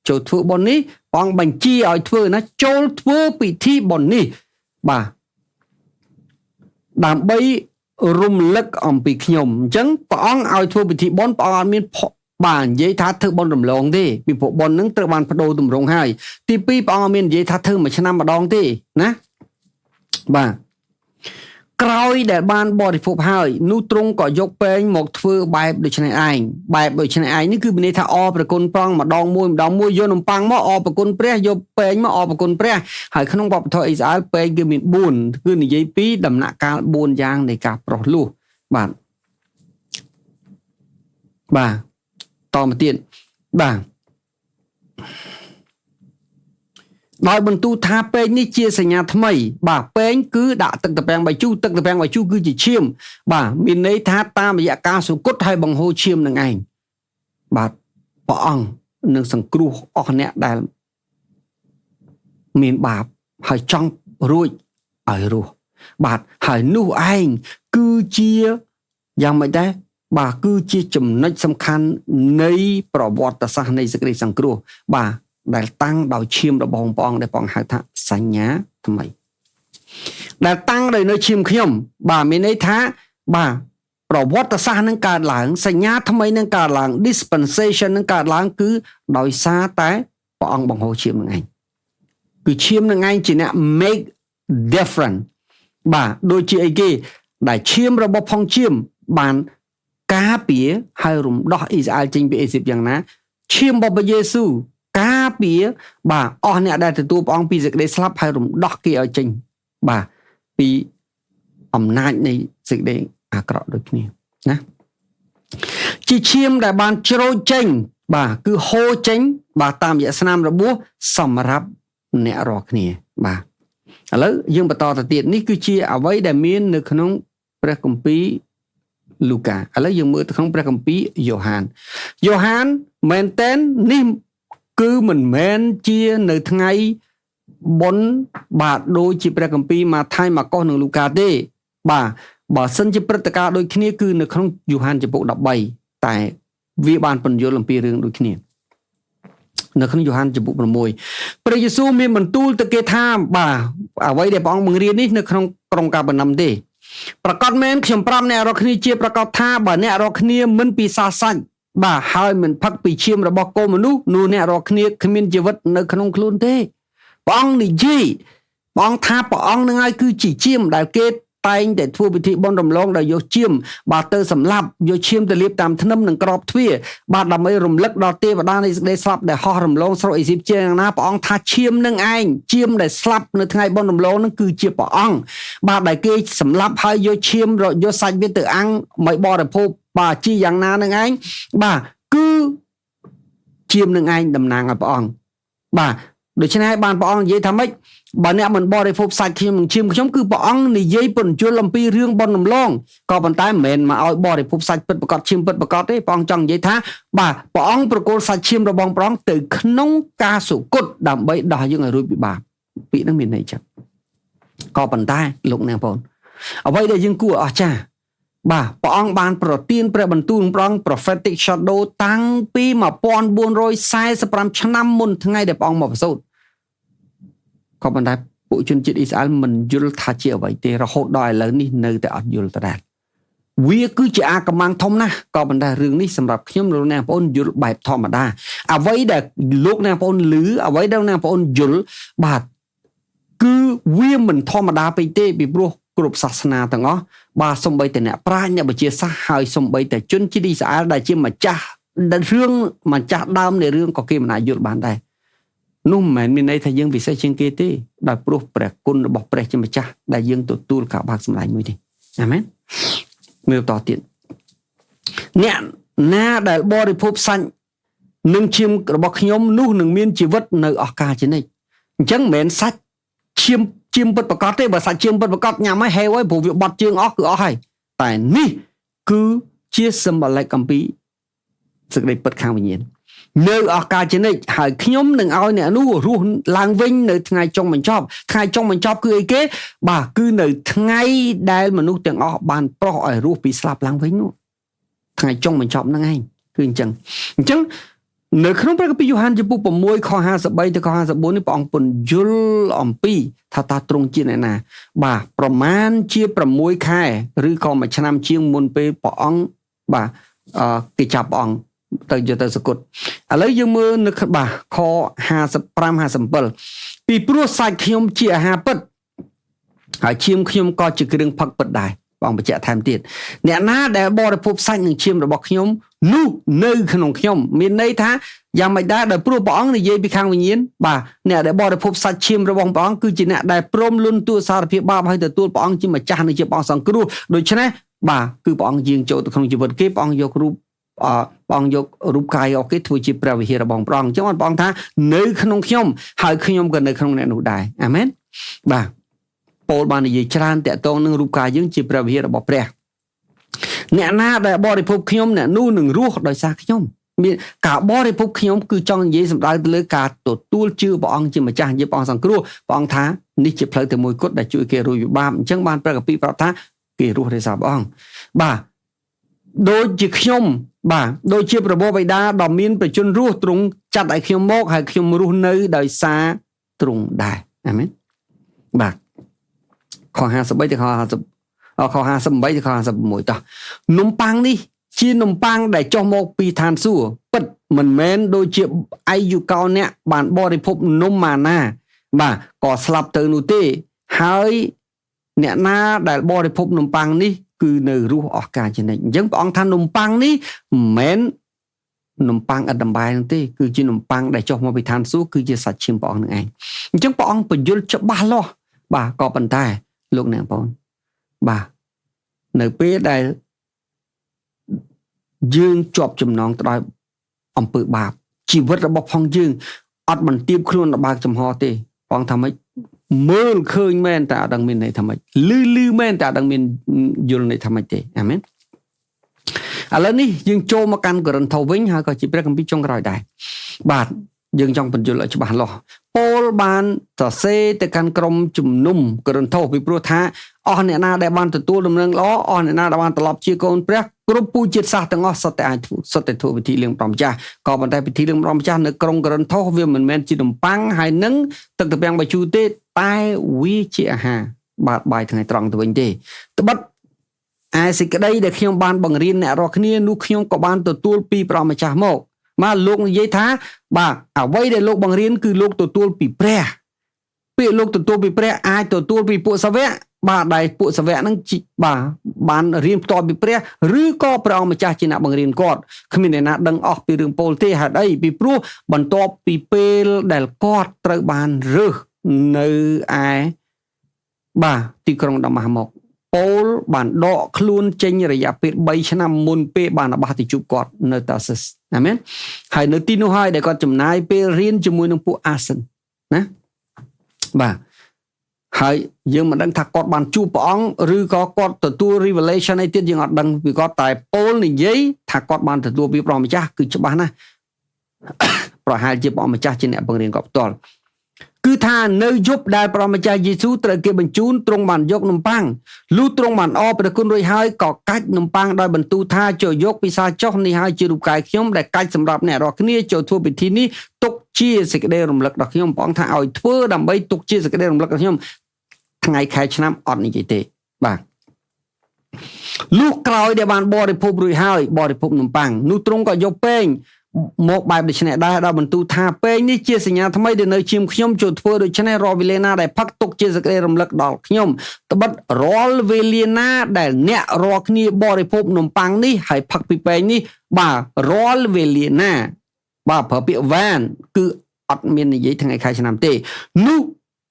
Speaker 1: ចូលធ្វើបុណ្យនេះព្រះអង្គបញ្ជាឲ្យធ្វើណាចូលធ្វើពិធីបុណ្យនេះបាទដើម្បីរំលឹកអំពីខ្ញុំអញ្ចឹងព្រះអង្គឲ្យធ្វើពិធីបុណ្យព្រះអង្គអត់មានបាទនិយាយថាធ្វើបុណ្យរំលងទេពីព្រោះបុណ្យនឹងត្រូវបានបដូរទម្រង់ហើយទី2ព្រះអង្គអត់មាននិយាយថាធ្វើមួយឆ្នាំម្ដងទេណាបាទក្រោយដែលបានបរិភោគហើយនោះទ្រង់ក៏យកពែងមកធ្វើបែបដូចនេះឯងបែបដូចនេះឯងនេះគឺមានន័យថាអរព្រះគុណព្រះអង្គម្ដងមួយយកនំប៉័ងមកអរព្រះគុណព្រះយកពែងមកអរព្រះគុណព្រះហើយក្នុងវប្បធម៌អ៊ីស្រាអែលពែងគឺមាន4គឺនិយាយពីដំណាក់កាល4យ៉ាងនៃការប្រោះលោះបាទតមកទៀតបាទ ដោយបន្ទូលថាពេងនេះជាសញ្ញាថ្មីបាទពេងគឺដាក់ទឹកត្រពាំងបាយជូរទឹកត្រពាំងបាយជូរគឺជាឈាមបាទមានន័យថាតាមរយៈការសុគតហើយបង្ហូរឈាមនឹងឯងបាទព្រះអង្គនឹងសង្គ្រោះអស់អ្នកដែលមានបាបហើយចង់រួចឲ្យរស់បាទហើយនោះឯងគឺជាយ៉ាងម៉េចដែរបាទគឺជាចំណុចសំខាន់នៃប្រវត្តិសាស្ត្រនៃសេចក្តីសង្គ្រោះបាទដែលតាំងដោយឈាមរបស់ព្រះអង្គដែលព្រះអង្គហៅថាសញ្ញាថ្មីដែលតាំងដោយនៅឈាមខ្ញុំបាទមានន័យថាបាទប្រវត្តិសាស្ត្រនឹងកើតឡើងសញ្ញាថ្មីនឹងកើតឡើង dispensation នឹងកើតឡើងគឺដោយសារតែព្រះអង្គបង្ហូរឈាមនឹងឯងគឺឈាមនឹងឯងជាអ្នក make different បាទដូចជាអីគេដែលឈាមរបស់ផងឈាមបានការពារហើយរំដោះអ៊ីស្រាអែលចេញពីអេស៊ីបយ៉ាងណាឈាមរបស់ព្រះយេស៊ូវការពារបាទអស់អ្នកដែលទទួលព្រះអង្គពីសេចក្តីស្លាប់ហើយរំដោះគេឲ្យចេញបាទពីអំណាចនៃសេចក្តីអាក្រក់ដូចគ្នាណាជាឈាមដែលបានជ្រោយចេញបាទគឺហូរចេញបាទតាមរយៈស្នាមរបួសសម្រាប់អ្នករាល់គ្នាបាទឥឡូវយើងបន្តទៅទៀតនេះគឺជាអ្វីដែលមាននៅក្នុងព្រះគម្ពីរលូកាឥឡូវយើងមើលទៅក្នុងព្រះគម្ពីរយ៉ូហានមែនតែននេះគឺមិនមែនជានៅថ្ងៃបុណ្យបាទដូចជាព្រះគម្ពីរម៉ាថាយម៉ាកុសនិងលូកាទេបាទបើសិនជាព្រឹត្តិការណ៍ដូចគ្នាគឺនៅក្នុងយ៉ូហានចំពុក13តែវាបានពន្យល់អំពីរឿងដូចគ្នានៅក្នុងយ៉ូហានចំពុក6ព្រះយេស៊ូវមានបន្ទូលទៅគេថាបាទអ្វីដែលព្រះអង្គបង្រៀននេះនៅក្នុងក្រុងកាបឺណាំទេប្រកាសមែនខ្ញុំប្រាប់អ្នករាល់គ្នាជាប្រកាសថាបើអ្នករាល់គ្នាមិនពិសាសាច់បាទហើយមិនផឹកពីឈាមរបស់កូនមនុស្សនោះអ្នករាល់គ្នាគ្មានជីវិតនៅក្នុងខ្លួនទេព្រះអង្គនិយាយព្រះអង្គថាព្រះអង្គនឹងហើយគឺជាឈាមដែលគេតែងតែធ្វើពិធីបុណ្យរំលងដោយយកឈាមបាទទៅសម្លាប់យកឈាមទៅលាបតាមធ្នឹមនិងក្របទ្វារបាទដើម្បីរំលឹកដល់ទេវតានៃសេចក្តីស្លាប់ដែលហោះរំលងស្រុកអេស៊ីបជាយ៉ាងណាព្រះអង្គថាឈាមនឹងឯងឈាមដែលស្លាប់នៅថ្ងៃបុណ្យរំលងនឹងគឺជាព្រះអង្គបាទដែលគេសម្លាប់ហើយយកឈាមយកសាច់វាទៅអាំងមិនបរិភោគបាទជាយ៉ាងណានឹងឯងបាទគឺឈាមនឹងឯងតំណាងឲ្យព្រះអង្គបាទដូច្នេះបានព្រះអង្គនិយាយថាម៉េចបើអ្នកមិនបរិភោគសាច់ខ្ញុំនឹងឈាមខ្ញុំគឺព្រះអង្គនិយាយពន្យល់អំពីរឿងបុណ្យរំលងក៏ប៉ុន្តែមិនមែនមកឲ្យបរិភោគសាច់ពិតប្រាកដឈាមពិតប្រាកដទេព្រះអង្គចង់និយាយថាបាទព្រះអង្គប្រគល់សាច់ឈាមរបស់ព្រះអង្គទៅក្នុងការសុគតដើម្បីដោះយើងឲ្យរួចពីបាបពាក្យហ្នឹងមានន័យចឹងក៏ប៉ុន្តែលោកអ្នកបងអ្វីដែលយើងគួរអស្ចារ្យបាទព្រះអង្គបានប្រទានព្រះបន្ទូលព្រះអង្គ prophetic shadow តាំងពី1445ឆ្នាំមុនថ្ងៃដែលព្រះអង្គមកប្រសូតក៏ប៉ុន្តែពួកជនជាតិអ៊ីស្រាអែលមិនយល់ថាជាអ្វីទេរហូតដល់ឥឡូវនេះនៅតែអត់យល់ដដែលវាគឺជាអាកំបាំងធំណាស់ក៏ប៉ុន្តែរឿងនេះសម្រាប់ខ្ញុំលោកអ្នកបងប្អូនយល់បែបធម្មតាអ្វីដែលលោកអ្នកបងប្អូនឮអ្វីដែលលោកអ្នកបងប្អូនយល់បាទគឺវាមិនធម្មតាពេកទេពីព្រោះគ្រប់សាសនាទាំងអស់បាទសំបីតែអ្នកប្រាជ្ញអ្នកវិទ្យាសាស្ត្រហើយសំបីតែជនជាតិអ៊ីស្រាអែលដែលជាម្ចាស់រឿងម្ចាស់ដើមនៃរឿងក៏គេមិនអាចយល់បានដែរនោះមិនមែនមានន័យថាយើងពិសេសជាងគេទេដោយព្រោះព្រះគុណរបស់ព្រះជាម្ចាស់ដែលយើងទទួលការបាក់សម្ដែងមួយទេអាមែនមើលតទៀតអ្នកណាដែលបរិភោគសាច់នឹងឈាមរបស់ខ្ញុំនោះនឹងមានជីវិតនៅអស់កលជានិច្ចអញ្ចឹងមិនមែនសាច់ឈាមពិតប្រាកដទេបើសាច់ឈាមពិតប្រាកដញ៉ាំហើយហេវហើយព្រោះវាបត់ជើងអស់គឺអស់ហើយតែនេះគឺជា symbolic អំពីសេចក្តីពិតខាងវិញ្ញាណនៅអស់កលជានិច្ចហើយខ្ញុំនឹងឲ្យអ្នកនោះរស់ឡើងវិញនៅថ្ងៃចុងបញ្ចប់ថ្ងៃចុងបញ្ចប់គឺអីគេបាទគឺនៅថ្ងៃដែលមនុស្សទាំងអស់បានប្រោះឲ្យរស់ពីស្លាប់ឡើងវិញនោះថ្ងៃចុងបញ្ចប់ហ្នឹងឯងគឺអញ្ចឹងនៅក្នុងព្រះគម្ពីរយ៉ូហានចំពុក6ខ53ទៅខ54នេះព្រះអង្គពន្យល់អំពីថាតើទ្រង់ជាអ្នកណាបាទប្រមាណជា6ខែឬក៏មួយឆ្នាំជាងមុនពេលព្រះអង្គបាទគេចាប់ព្រះអង្គទៅយកទៅសគត់ឥឡូវយើងមើលនៅបាទខ55 57ពីព្រោះសាច់ខ្ញុំជាអាហារពិតហើយឈាមខ្ញុំក៏ជាគ្រឿងផឹកពិតដែរព្រះអង្គបញ្ជាក់ថែមទៀតអ្នកណាដែលបរិភោគសាច់និងឈាមរបស់ខ្ញុំនោះនៅក្នុងខ្ញុំមានន័យថាយ៉ាងម៉េចដែរដោយព្រោះព្រះអង្គនិយាយពីខាងវិញ្ញាណបាទអ្នកដែលបរិភោគសាច់ឈាមរបស់ព្រះអង្គគឺជាអ្នកដែលព្រមលន់ទួសារភាពបាបហើយទទួលព្រះអង្គជាម្ចាស់និងជាព្រះអង្គសង្គ្រោះដូច្នេះបាទគឺព្រះអង្គយាងចូលទៅក្នុងជីវិតគេព្រះអង្គយករូប បងយករូបកាយរបស់គេធ្វើជាព្រះវិហាររបស់ព្រះអង្គអញ្ចឹងបងថានៅក្នុងខ្ញុំហើយខ្ញុំក៏នៅក្នុងអ្នកនោះដែរអាមែនបាទពោលបាននិយាយច្រើនតកតងនឹងរូបកាយយើងជាព្រះវិហាររបស់ព្រះអ្នកណាដែលបរិភោគខ្ញុំអ្នកនោះនឹងរស់ដោយសារខ្ញុំមានការបរិភោគខ្ញុំគឺចង់និយាយសម្ដៅទៅលើការទទួលជឿព្រះអង្គជាម្ចាស់និយាយព្រះអង្គសង្គ្រោះព្រះអង្គថានេះជាផ្លូវតែមួយគត់ដែលជួយគេរួចវិបាកអញ្ចឹងបានព្រះគម្ពីរប្រាប់ថាគេរស់ដោយសារព្រះអង្គបាទដូចជាខ្ញុំបាទដូចជាព្រះបិតាដ៏មានប្រជញ្ញរស់ទ្រង់ចាត់ឲ្យខ្ញុំមកហើយខ្ញុំរស់នៅដោយសារទ្រង់ដែរអាមែនបាទខ53ទៅខ50ខ58ទៅខ56តោះនំប៉័ងនេះជានំប៉័ងដែលចុះមកពីឋានសួគ៌ពិតមិនមែនដូចជាអាយុកោអ្នកបានបរិភោគនំម៉ាណាបាទក៏ស្លាប់ទៅនោះទេហើយអ្នកណាដែលបរិភោគនំប៉័ងនេះគឺនៅរស់អស់កលជានិច្ចអញ្ចឹងព្រះអង្គថានំប៉័ងនេះមិនមែននំប៉័ងឥតដំបែនោះទេគឺជានំប៉័ងដែលចុះមកពីឋានសួគ៌គឺជាសាច់ឈាមព្រះអង្គនឹងឯងអញ្ចឹងព្រះអង្គបញ្យល់ច្បាស់លាស់បាទក៏ប៉ុន្តែលោកអ្នកបងបាទនៅពេលដែលយើងជាប់ចំណងទៅដោយអំពើបាបជីវិតរបស់ផងយើងអត់បន្ទាបខ្លួនដល់បើកចំហទេបងថាម៉េចមើលឃើញមែនតែអត់ដឹងមានន័យថាម៉េចលឺមែនតែអត់ដឹងមានយល់ន័យថាម៉េចទេអាមែនឥឡូវនេះយើងចូលមកកាន់កូរិនថូសវិញហើយក៏ជាព្រះគម្ពីរចុងក្រោយដែរបាទយើងចង់បញ្យល់ឲ្យច្បាស់លាស់ពោលបានសរសេរទៅកាន់ក្រុមជំនុំកូរិនថូសពីព្រោះថាអស់អ្នកណាដែលបានទទួលដំណឹងល្អអស់អ្នកណាដែលបានត្រឡប់ជាកូនព្រះគ្រប់ពូជជាតិសាសន៍ទាំងអស់សុទ្ធតែអាចសុទ្ធតែធ្វើពិធីលៀងព្រះម្ចាស់ក៏ប៉ុន្តែពិធីលៀងព្រះម្ចាស់នៅក្រុងកូរិនថូសវាមិនមែនជានំប៉័ងហើយនឹងទឹកត្រពាំងបាយជូរទេតែវាជាអាហារបាទបាយថ្ងៃត្រង់ទៅវិញទេត្បិតឯសេចក្តីដែលខ្ញុំបានបង្រៀនអ្នករាល់គ្នានោះខ្ញុំក៏បានទទួលពីព្រះម្ចាស់មកលោកនិយាយថាបាទអ្វីដែលលោកបង្រៀនគឺលោកទទួលពីព្រះពេលលោកទទួលពីព្រះអាចទទួលពីពួកសាវកបាទដែលពួកសាវកហ្នឹងបាទបានរៀនផ្ទាល់ពីព្រះឬក៏ព្រះអង្គម្ចាស់ជាអ្នកបង្រៀនគាត់គ្មានអ្នកណាដឹងអស់ពីរឿងពោលទេហេតុអីពីព្រោះបន្ទាប់ពីពេលដែលគាត់ត្រូវបានរើសនៅឯបាទទីក្រុងដាម៉ាស់មកពោលបានដកខ្លួនចេញរយៈពេល3ឆ្នាំមុនពេលបានអាបាសទៅជួបគាត់នៅតាសិសអាមែនហើយនៅទីនោះហើយដែលគាត់ចំណាយពេលរៀនជាមួយនឹងពួកអាសិនណាបាទហើយយើងមិនដឹងថាគាត់បានជួបព្រះអង្គឬក៏គាត់ទទួល revelation អីទៀតយើងអត់ដឹងពីគាត់តែពោលនិយាយថាគាត់បានទទួលពីព្រះម្ចាស់គឺច្បាស់ណាស់ប្រហែលជាព្រះម្ចាស់ជាអ្នកបង្រៀនគាត់ផ្ទាល់គឺថានៅយប់ដែលព្រះម្ចាស់យេស៊ូវត្រូវគេបញ្ជូនទ្រង់បានយកនំប៉័ងលុះទ្រង់បានអរព្រះគុណរួចហើយក៏កាច់នំប៉័ងដោយបន្ទូលថាចូលយកពិសាចុះនេះហើយជារូបកាយខ្ញុំដែលកាច់សម្រាប់អ្នករាល់គ្នាចូលធ្វើពិធីនេះទុកជាសេចក្តីរំលឹកដល់ខ្ញុំព្រះអង្គថាឲ្យធ្វើដើម្បីទុកជាសេចក្តីរំលឹកដល់ខ្ញុំថ្ងៃខែឆ្នាំអត់និយាយទេបាទលុះក្រោយដែលបានបរិភោគរួចហើយបរិភោគនំប៉័ងនោះទ្រង់ក៏យកពែងមកបែបដូច្នេះដែរដល់បន្ទូលថាពែងនេះជាសញ្ញាថ្មីដែលនៅឈាមខ្ញុំចូលធ្វើដូច្នេះរាល់វេលាណាដែលផឹកទុកជាសេចក្តីរំលឹកដល់ខ្ញុំត្បិតរាល់វេលាណាដែលអ្នករាល់គ្នាបរិភោគនំប៉័ងនេះហើយផឹកពីពែងនេះបាទរាល់វេលាណាបាទប្រើពាក្យវ៉ានគឺអត់មាននិយាយថ្ងៃខែឆ្នាំទេនោះ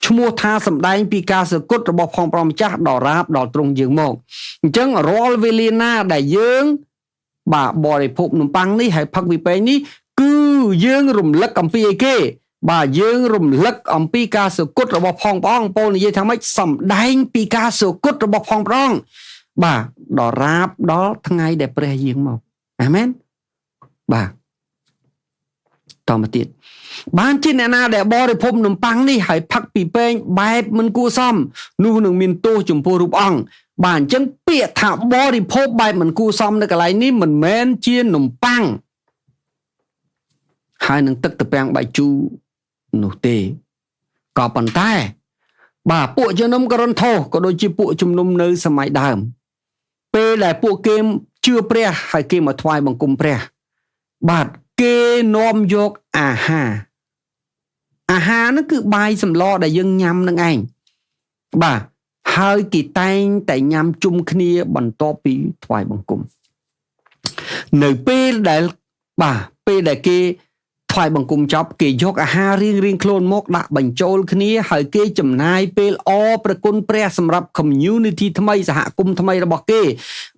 Speaker 1: ឈ្មោះថាសម្ដែងពីការសគត់របស់ផងព្រះម្ចាស់ដល់រាបដល់ទ្រង់យើងមកអញ្ចឹងរាល់វេលាណាដែលយើងបាទបរិភោគនំប៉័ងនេះហើយផឹកពីពែងនេះគឺយើងរំលឹកអំពីអីគេបាទយើងរំលឹកអំពីការសគត់របស់ផងព្រះអង្គពោលនិយាយថាម៉េចសម្ដែងពីការសគត់របស់ផងព្រះអង្គបាទដល់រាបដល់ថ្ងៃដែលព្រះយាងមកអាមែនបាទតមកទៀតបានជាអ្នកណាដែលបរិភោគនំប៉័ងនេះហើយផឹកពីពែងបែបមិនគួរសមនោះនឹងមានទោសចំពោះរូបអង្គបាទអញ្ចឹងពាក្យថាបរិភោគបែបមិនគួរសមនៅកន្លែងនេះមិនមែនជានំប៉័ងហើយនឹងទឹកត្រពាំងបាយជូរនោះទេក៏ប៉ុន្តែបាទពួកជំនុំកូរិនថូសក៏ដូចជាពួកជំនុំនៅសម័យដើមពេលដែលពួកគេជឿព្រះហើយគេមកថ្វាយបង្គំព្រះបាទគេនាំយកអាហារនោះគឺបាយសម្លដែលយើងញ៉ាំនឹងឯងបាទហើយគេតែងតែញ៉ាំជុំគ្នាបន្ទាប់ពីថ្វាយបង្គំនៅពេលដែលគេ ថ្វាយបង្គំចប់គេយកអាហាររៀងៗខ្លួនមកដាក់បញ្ចូលគ្នាហើយគេចំណាយពេលប្រគុណព្រះសម្រាប់ community ថ្មីសហគមន៍ថ្មីរបស់គេ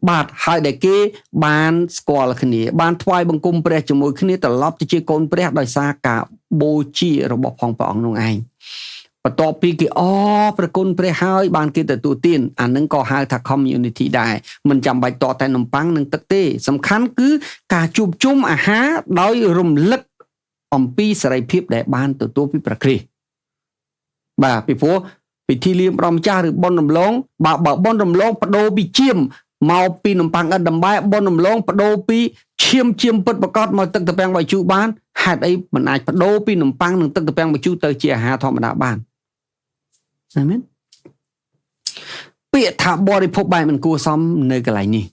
Speaker 1: បាទហើយដែលគេបានស្គាល់គ្នាបានថ្វាយបង្គំព្រះជាមួយគ្នាត្រឡប់ទៅជាកូនព្រះដោយសារការបូជារបស់ផងព្រះអង្គនោះឯងបន្ទាប់ពីគេប្រគុណព្រះហើយបានគេទទួលទានអានឹងក៏ហៅថា community ដែរមិនចាំបាច់តតែនំប៉័ងនិងទឹកទេសំខាន់គឺការជួបជុំអាហារដោយរំលឹកអំពីសេរីភាពដែលបានទទួលពីព្រះគ្រីស្ទបាទពីព្រោះពិធីលៀងព្រះម្ចាស់ឬបុណ្យរំលងបើបុណ្យរំលងបដូរពីឈាមមកពីនំប៉័ងឥតដំបែបុណ្យរំលងបដូរពីឈាមពិតប្រកបមកទឹកត្រពាំងបាយជូរបានហេតុអីមិនអាចបដូរពីនំប៉័ងនិងទឹកត្រពាំងបាយជូរទៅជាអាហារធម្មតាបានអាមែនពាក្យថាបរិភោគបែបមិនគួរសមនៅកន្លែងនេះ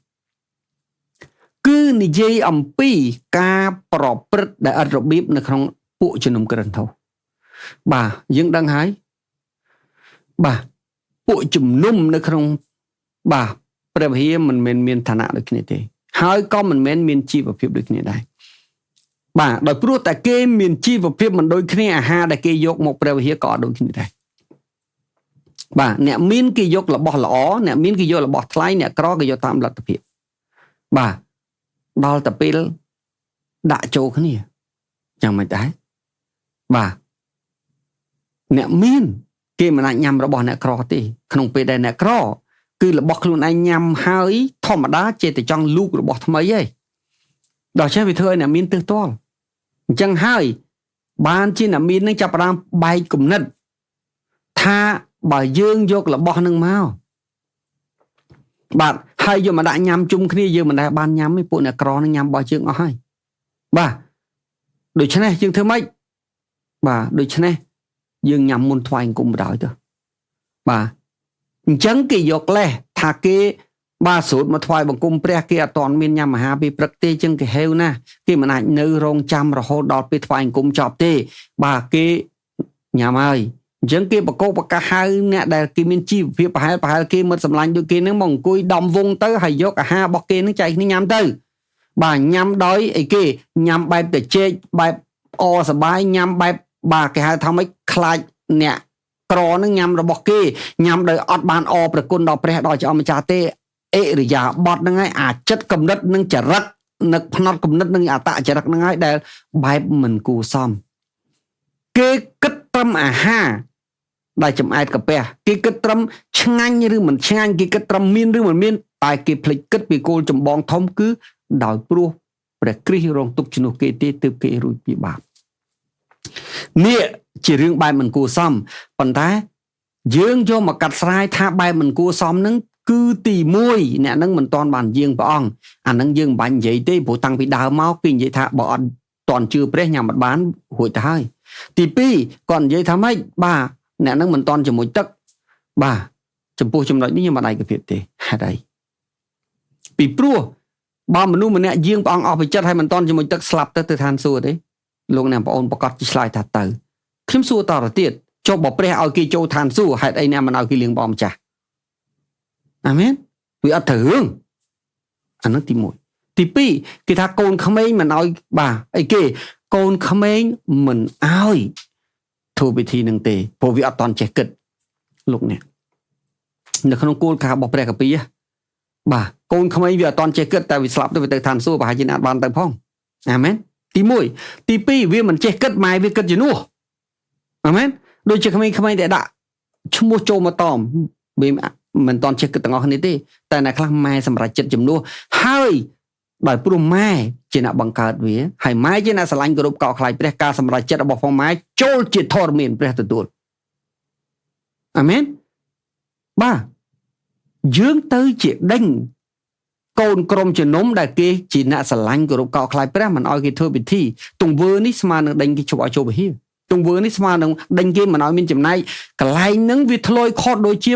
Speaker 1: គឺនិយាយអំពីការប្រព្រឹត្តដែលអត់របៀបនៅក្នុងពួកជំនុំក្រិនថោបាទយើងដឹងហើយបាទពួកជំនុំនៅក្នុងបាទព្រះវិហារមិនមែនមានឋានៈដូចគ្នាទេហើយក៏មិនមែនមានជីវភាពដូចគ្នាដែរបាទដោយព្រោះតែគេមានជីវភាពមិនដូចគ្នាអាហារដែលគេយកមកព្រះវិហារក៏អត់ដូចគ្នាដែរបាទអ្នកមានគេយករបស់ល្អអ្នកមានគេយករបស់ថ្លៃអ្នកក្រគេយកតាមលទ្ធភាពបាទដល់តែពេលដាក់ចូលគ្នាយ៉ាងម៉េចដែរបាទអ្នកមានគេមិនអាចញ៉ាំរបស់អ្នកក្រទេក្នុងពេលដែលអ្នកក្រគឺរបស់ខ្លួនឯងញ៉ាំហើយធម្មតាចេះតែចង់លូករបស់ថ្មីឯងដល់ចេះវាធ្វើឲ្យអ្នកមានទើសទាល់អញ្ចឹងហើយបានជាអ្នកមាននឹងចាប់ផ្ដើមបែកគំនិតថាបើយើងយករបស់នឹងមកបាទហើយយកមកដាក់ញ៉ាំជុំគ្នាយើងមិនដែលបានញ៉ាំទេពួកអ្នកក្រនឹងញ៉ាំរបស់យើងអស់ហើយបាទដូច្នេះយើងធ្វើម៉េចបាទដូច្នេះយើងញ៉ាំមុនថ្វាយអង្គមបណ្ដោយទៅបាទអញ្ចឹងគេយកលេសថាគេបាទស្រូតមកថ្វាយបង្គំព្រះគេអត់ទាន់មានញ៉ាំអាហារពីព្រឹកទេអញ្ចឹងគេហេវណាគេមិនអាចនៅរងចាំរហូតដល់ពេលថ្វាយអង្គមចប់ទេបាទគេញ៉ាំហើយអញ្ចឹងគេបកកបកាហៅអ្នកដែលគេមានជីវភាពប្រហែលគេមិនសម្លាញ់ដូចគេនឹងមកអង្គុយដំវងទៅហើយយកអាហាររបស់គេនឹងចែកគ្នាញ៉ាំទៅបាទញ៉ាំដោយអីគេញ៉ាំបែបត្រចេកបែបសបាយញ៉ាំបែបបាទគេហៅថាម៉េចខ្លាចអ្នកក្រនឹងញ៉ាំរបស់គេញ៉ាំដោយអត់បានប្រគុណដល់ព្រះដល់ជាអម្ចាស់ទេអិរិយាបថហ្នឹងហើយអាចចិត្តគំនិតនឹងចរិតនឹកផ្នត់គំនិតនឹងអតចរិតហ្នឹងហើយដែលបែបមិនគួរសមគេគិតត្រឹមអាហារដែលចំអែតកាពះគេគិតត្រឹមឆ្ងាញ់ឬមិនឆ្ងាញ់គេគិតត្រឹមមានឬមិនមានតែគេភ្លេចគិតពីគោលចម្បងធំគឺដោយព្រោះព្រះគ្រីស្ទរងទុក្ខជំនួសគេទេទើបគេរួចពីបាបនេះជារឿងបែបមិនគួរសមប៉ុន្តែយើងយកមកកាត់ស្រាយថាបែបមិនគួរសមនឹងគឺទី1អ្នកនឹងមិនតាន់បានយាងព្រះអង្គអានឹងយើងមិនបាញ់និយាយទេព្រោះតាំងពីដើមមកគេនិយាយថាបើអត់តាន់ជឿព្រះញ៉ាំមិនបានរួចទៅហើយទី2គាត់និយាយថាម៉េចបាទអ្នកនឹងមិនតាន់ជាមួយទឹកបាទចំពោះចំណុចនេះខ្ញុំមិនឯកភាពទេហេតុអីពីព្រោះបើមនុស្សម្នាក់យាងព្រះអង្គអស់ពីចិត្តហើយមិនតាន់ជាមួយទឹកស្លាប់ទៅឋានសួគ៌ទេលោកអ្នកបងប្អូនប្រកាសជាឆ្លើយថាទៅខ្ញុំសួរតទៅទៀតចុះបើព្រះឲ្យគេចូលឋានសួគ៌ហេតុអីអ្នកមិនឲ្យគេលៀងព្រះម្ចាស់អាមែនវាអត់ត្រូវរឿងអានោះទី1ទី2គេថាកូនក្មេងមិនឲ្យបាទអីគេកូនក្មេងមិនឲ្យធ្វើពិធីនឹងទេព្រោះវាអត់តន់ចេះគិតលោកអ្នកនៅក្នុងគោលការណ៍របស់ព្រះកាពីបាទកូនក្មេងវាអត់តន់ចេះគិតតែវាស្លាប់ទៅវាទៅឋានសួគ៌ប្រហែលជាអ្នកបានទៅផងអាមែនទី1ទី2វាមិនចេះគិតម៉ែវាគិតជំនួសអាមែនដូចជាក្មេងៗដែលដាក់ឈ្មោះចូលមកតមវាមិនតន់ចេះគិតទាំងអស់គ្នាទេតែអ្នកខ្លះម៉ែសម្រាប់ចិត្តជំនួសហើយដោយព្រោះម៉ែជាអ្នកបង្កើតវាហើយម៉ែជាអ្នកស្រឡាញ់គោរពកោតខ្លាចព្រះការសម្រេចចិត្តរបស់ផងម៉ែចូលជាធម៌មានព្រះទទួលអាមែនបាទយើងទៅជាដេញកូនក្រុមជំនុំដែលគេជាអ្នកស្រឡាញ់គោរពកោតខ្លាចព្រះមិនឲ្យគេធ្វើពិធីទង្វើនេះស្មើនឹងដេញគេជប់ឲ្យចូលវិហារទង្វើនេះស្មើនឹងដេញគេមិនឲ្យមានចំណែកកន្លែងហ្នឹងវាធ្លុយខុសដូចជា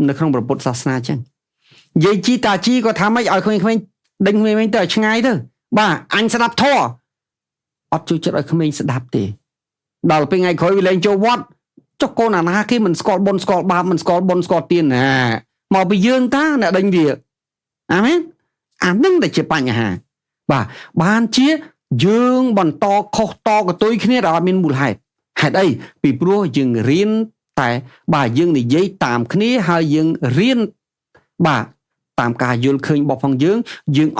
Speaker 1: នៅក្នុងព្រះពុទ្ធសាសនាអញ្ចឹងនិយាយជីតាជីក៏ថាម៉េចឲ្យក្មេងៗដេញក្មេងៗទៅឆ្ងាយទៅបាទអញស្ដាប់ធម៌អត់ជួយចិត្តឲ្យក្មេងស្ដាប់ទេដល់ពេលថ្ងៃក្រោយវាលែងចូលវត្តចុះកូនអាណាគេមិនស្គាល់បុណ្យស្គាល់បាបមិនស្គាល់បុណ្យស្គាល់ទានណាមកពីយើងតាអ្នកដេញវាអាមែនអានឹងតែជាបញ្ហាបាទបានជា យើងបន្តខុសតកតុយគ្នាដែលអត់មានមូលហេតុហេតុអីពីព្រោះយើងរៀនតែបាទយើងនិយាយតាមគ្នាហើយយើងរៀនបាទតាមការយល់ឃើញរបស់ផងយើង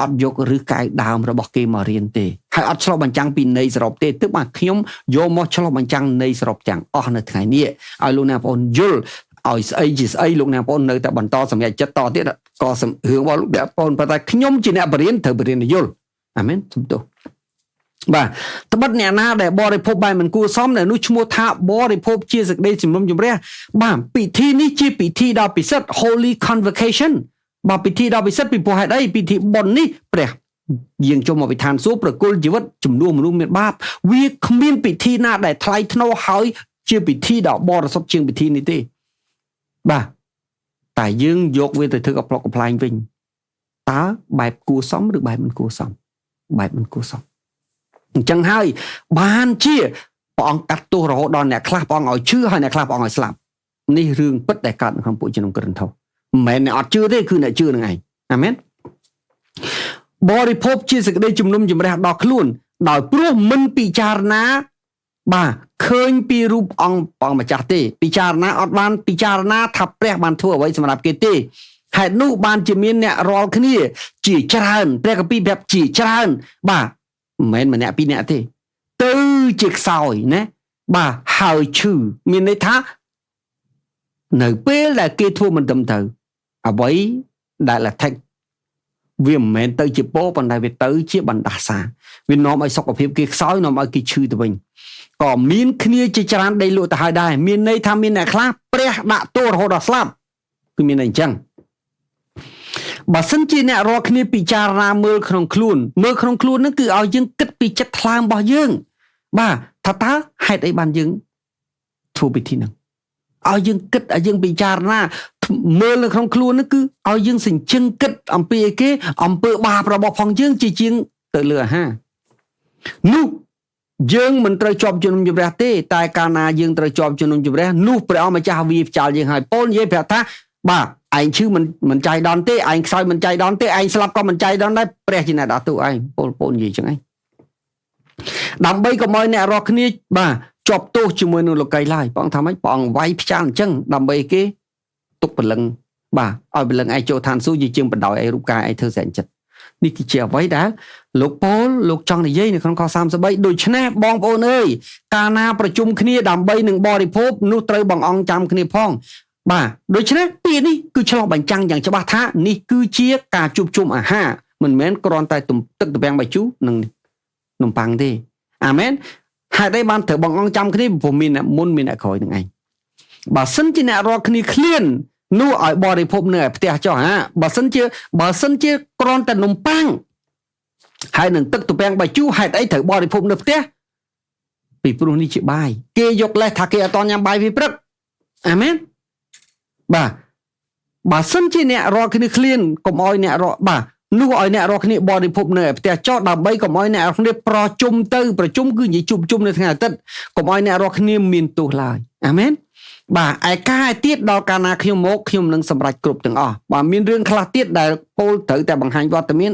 Speaker 1: អត់យកឬកែដើមរបស់គេមករៀនទេហើយអត់ឆ្លុះបញ្ចាំងពីន័យសរុបទេទើបបាទខ្ញុំយកមកឆ្លុះបញ្ចាំងន័យសរុបទាំងអស់នៅថ្ងៃនេះឲ្យលោកអ្នកបងប្អូនយល់ឲ្យស្អីជាស្អីលោកអ្នកបងប្អូននៅតែបន្តសម្រេចចិត្តតទៀតក៏រឿងរបស់លោកអ្នកបងប្អូនប៉ុន្តែខ្ញុំជាអ្នកបរៀនត្រូវបរៀនយល់អាមែនជំទោសបាទត្បិតអ្នកណាដែលបរិភោគបែបមិនគួរសមដែលនោះឈ្មោះថាបរិភោគជាសេចក្តីជំនុំជម្រះបាទពិធីនេះជាពិធីដ៏ពិសិដ្ឋ Holy Convocation បាទពិធីដ៏ពិសិដ្ឋពីព្រោះហេតុអីពិធីបុណ្យនេះព្រះយាងចូលមកវិធានសួរប្រគល់ជីវិតជំនួសមនុស្សមានបាបវាគ្មានពិធីណាដែលថ្លៃថ្នូរហើយជាពិធីដ៏បរិសុទ្ធជាងពិធីនេះទេបាទតែយើងយកវាទៅធ្វើឲ្យប្លុកកំ pl ែងវិញតើបែបគួរសមឬបែបមិនគួរសមបែបមិនគួរសមអញ្ចឹងហើយបានជាព្រះអង្គកាត់ទោសរហូតដល់អ្នកខ្លះព្រះអង្គឲ្យឈឺហើយអ្នកខ្លះព្រះអង្គឲ្យស្លាប់នេះរឿងពិតដែលកើតនៅក្នុងពួកជំនុំក្រឹនថោមិនមែនអ្នកអត់ជឿទេគឺអ្នកជឿនឹងឯងអាមែនបរិភោគជាសេចក្តីជំនុំជម្រះដល់ខ្លួនដោយព្រោះមិនពិចារណាបាទឃើញពីរូបអង្គព្រះម្ចាស់ទេពិចារណាអត់បានពិចារណាថាព្រះបានធ្វើអ្វីសម្រាប់គេទេហេតុនោះបានជាមានអ្នករាល់គ្នាជាច្រើនព្រះគម្ពីរប្រាប់ជាច្រើនបាទមិនមែនម្នាក់ពីរនាក់ទេទៅជាខ្សោយណាបាទហើយឈឺមានន័យថានៅពេលដែលគេធ្វើមិនត្រឹមត្រូវអ្វីដែល attack វាមិនមែនទៅជាពោប៉ុន្តែវាទៅជាបណ្ដាសាវានាំឲ្យសុខភាពគេខ្សោយនាំឲ្យគេឈឺទៅវិញក៏មានគ្នាជាច្រើនដេកលក់ទៅហើយដែរមានន័យថាមានអ្នកខ្លះព្រះដាក់ទោសរហូតដល់ស្លាប់គឺមានន័យអញ្ចឹងបើសិនជាអ្នករាល់គ្នាពិចារណាមើលក្នុងខ្លួនហ្នឹងគឺឲ្យយើងគិតពីចិត្តថ្លើមរបស់យើងបាទថាតើហេតុអីបានយើងធ្វើពិធីហ្នឹងឲ្យយើងគិតឲ្យយើងពិចារណាមើលនៅក្នុងខ្លួនហ្នឹងគឺឲ្យយើងសញ្ជឹងគិតអំពីអីគេអំពើបាបរបស់ផងយើងជាជាងទៅលើអាហារនោះយើងមិនត្រូវជាប់ជំនុំជម្រះទេតែកាលណាយើងត្រូវជាប់ជំនុំជម្រះនោះព្រះអង្គម្ចាស់វាផ្ចាល់យើងហើយពោលនិយាយប្រាប់ថាបាទឯងឈឺមិនចៃដន្យទេឯងខ្សោយមិនចៃដន្យទេឯងស្លាប់ក៏មិនចៃដន្យដែរព្រះជាអ្នកដាក់ទោសឯងពោលនិយាយចឹងឯងដើម្បីកុំឲ្យអ្នករាល់គ្នាបាទជាប់ទោសជាមួយនឹងលោកីឡើយព្រះអង្គថាម៉េចព្រះអង្គវាយផ្ចាល់អញ្ចឹងដើម្បីគេទុកព្រលឹងបាទឲ្យព្រលឹងឯងចូលឋានសួគ៌ជាងបណ្ដោយឯរូបកាយឯងធ្វើសែនចិត្តនេះគឺជាអ្វីដែលលោកប៉ូលលោកចង់និយាយនៅក្នុងខ33ដូច្នេះបងប្អូនអើយកាលណាប្រជុំគ្នាដើម្បីនឹងបរិភោគនោះត្រូវបងអង្គចាំគ្នាផងបាទដូច្នេះពាក្យនេះគឺឆ្លុះបញ្ចាំងយ៉ាងច្បាស់ថានេះគឺជាការជួបជុំអាហារមិនមែនគ្រាន់តែទឹកទំពាំងបាយជូរនិងនំប៉័ងទេអាមែនហេតុអីបានត្រូវបងអង្គចាំគ្នាព្រោះមានអ្នកមុនមានអ្នកក្រោយនឹងឯងបើសិនជាអ្នករាល់គ្នាឃ្លាននោះឲ្យបរិភោគនៅឯផ្ទះចុះហាបើសិនជាគ្រាន់តែនំប៉័ងហើយនឹងទឹកទំពាំងបាយជូរហេតុអីត្រូវបរិភោគនៅផ្ទះពីព្រោះនេះជាបាយគេយកលេសថាគេអត់តញ៉ាំបាយពេលព្រឹកអាមែនបាទបើសិនជាអ្នករាល់គ្នាឃ្លានកុំឲ្យអ្នករាល់បាទនោះឲ្យអ្នករាល់គ្នាបរិភោគនៅផ្ទះចោលដើម្បីកុំឲ្យអ្នករាល់គ្នាប្រជុំគឺនិយាយជួបជុំនៅថ្ងៃអាទិត្យកុំឲ្យអ្នករាល់គ្នាមានទោសឡើយអាមែនបាទឯការទៀតដល់កាលណាខ្ញុំមកខ្ញុំនឹងសម្រេចគ្រប់ទាំងអស់បាទមានរឿងខ្លះទៀតដែលពោលត្រូវតែបង្ហាញវត្តមាន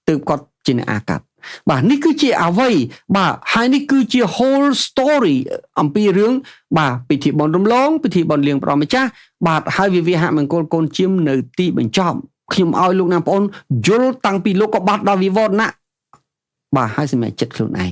Speaker 1: ទើបគាត់ជាអ្នកអាកាត់បាទនេះគឺជាអ្វីបាទហើយនេះគឺជា whole story អំពីរឿងបាទពិធីបុណ្យរំលងពិធីបុណ្យលៀងព្រះម្ចាស់បាទហើយវិវាហមង្គលកូនជៀមនៅទីបញ្ចប់ខ្ញុំឲ្យលោកអ្នកបងប្អូនយល់តាំងពីលោកក៏បាត់ដល់វិវត្តណៈបាទហើយសម្រាប់ចិត្តខ្លួនឯង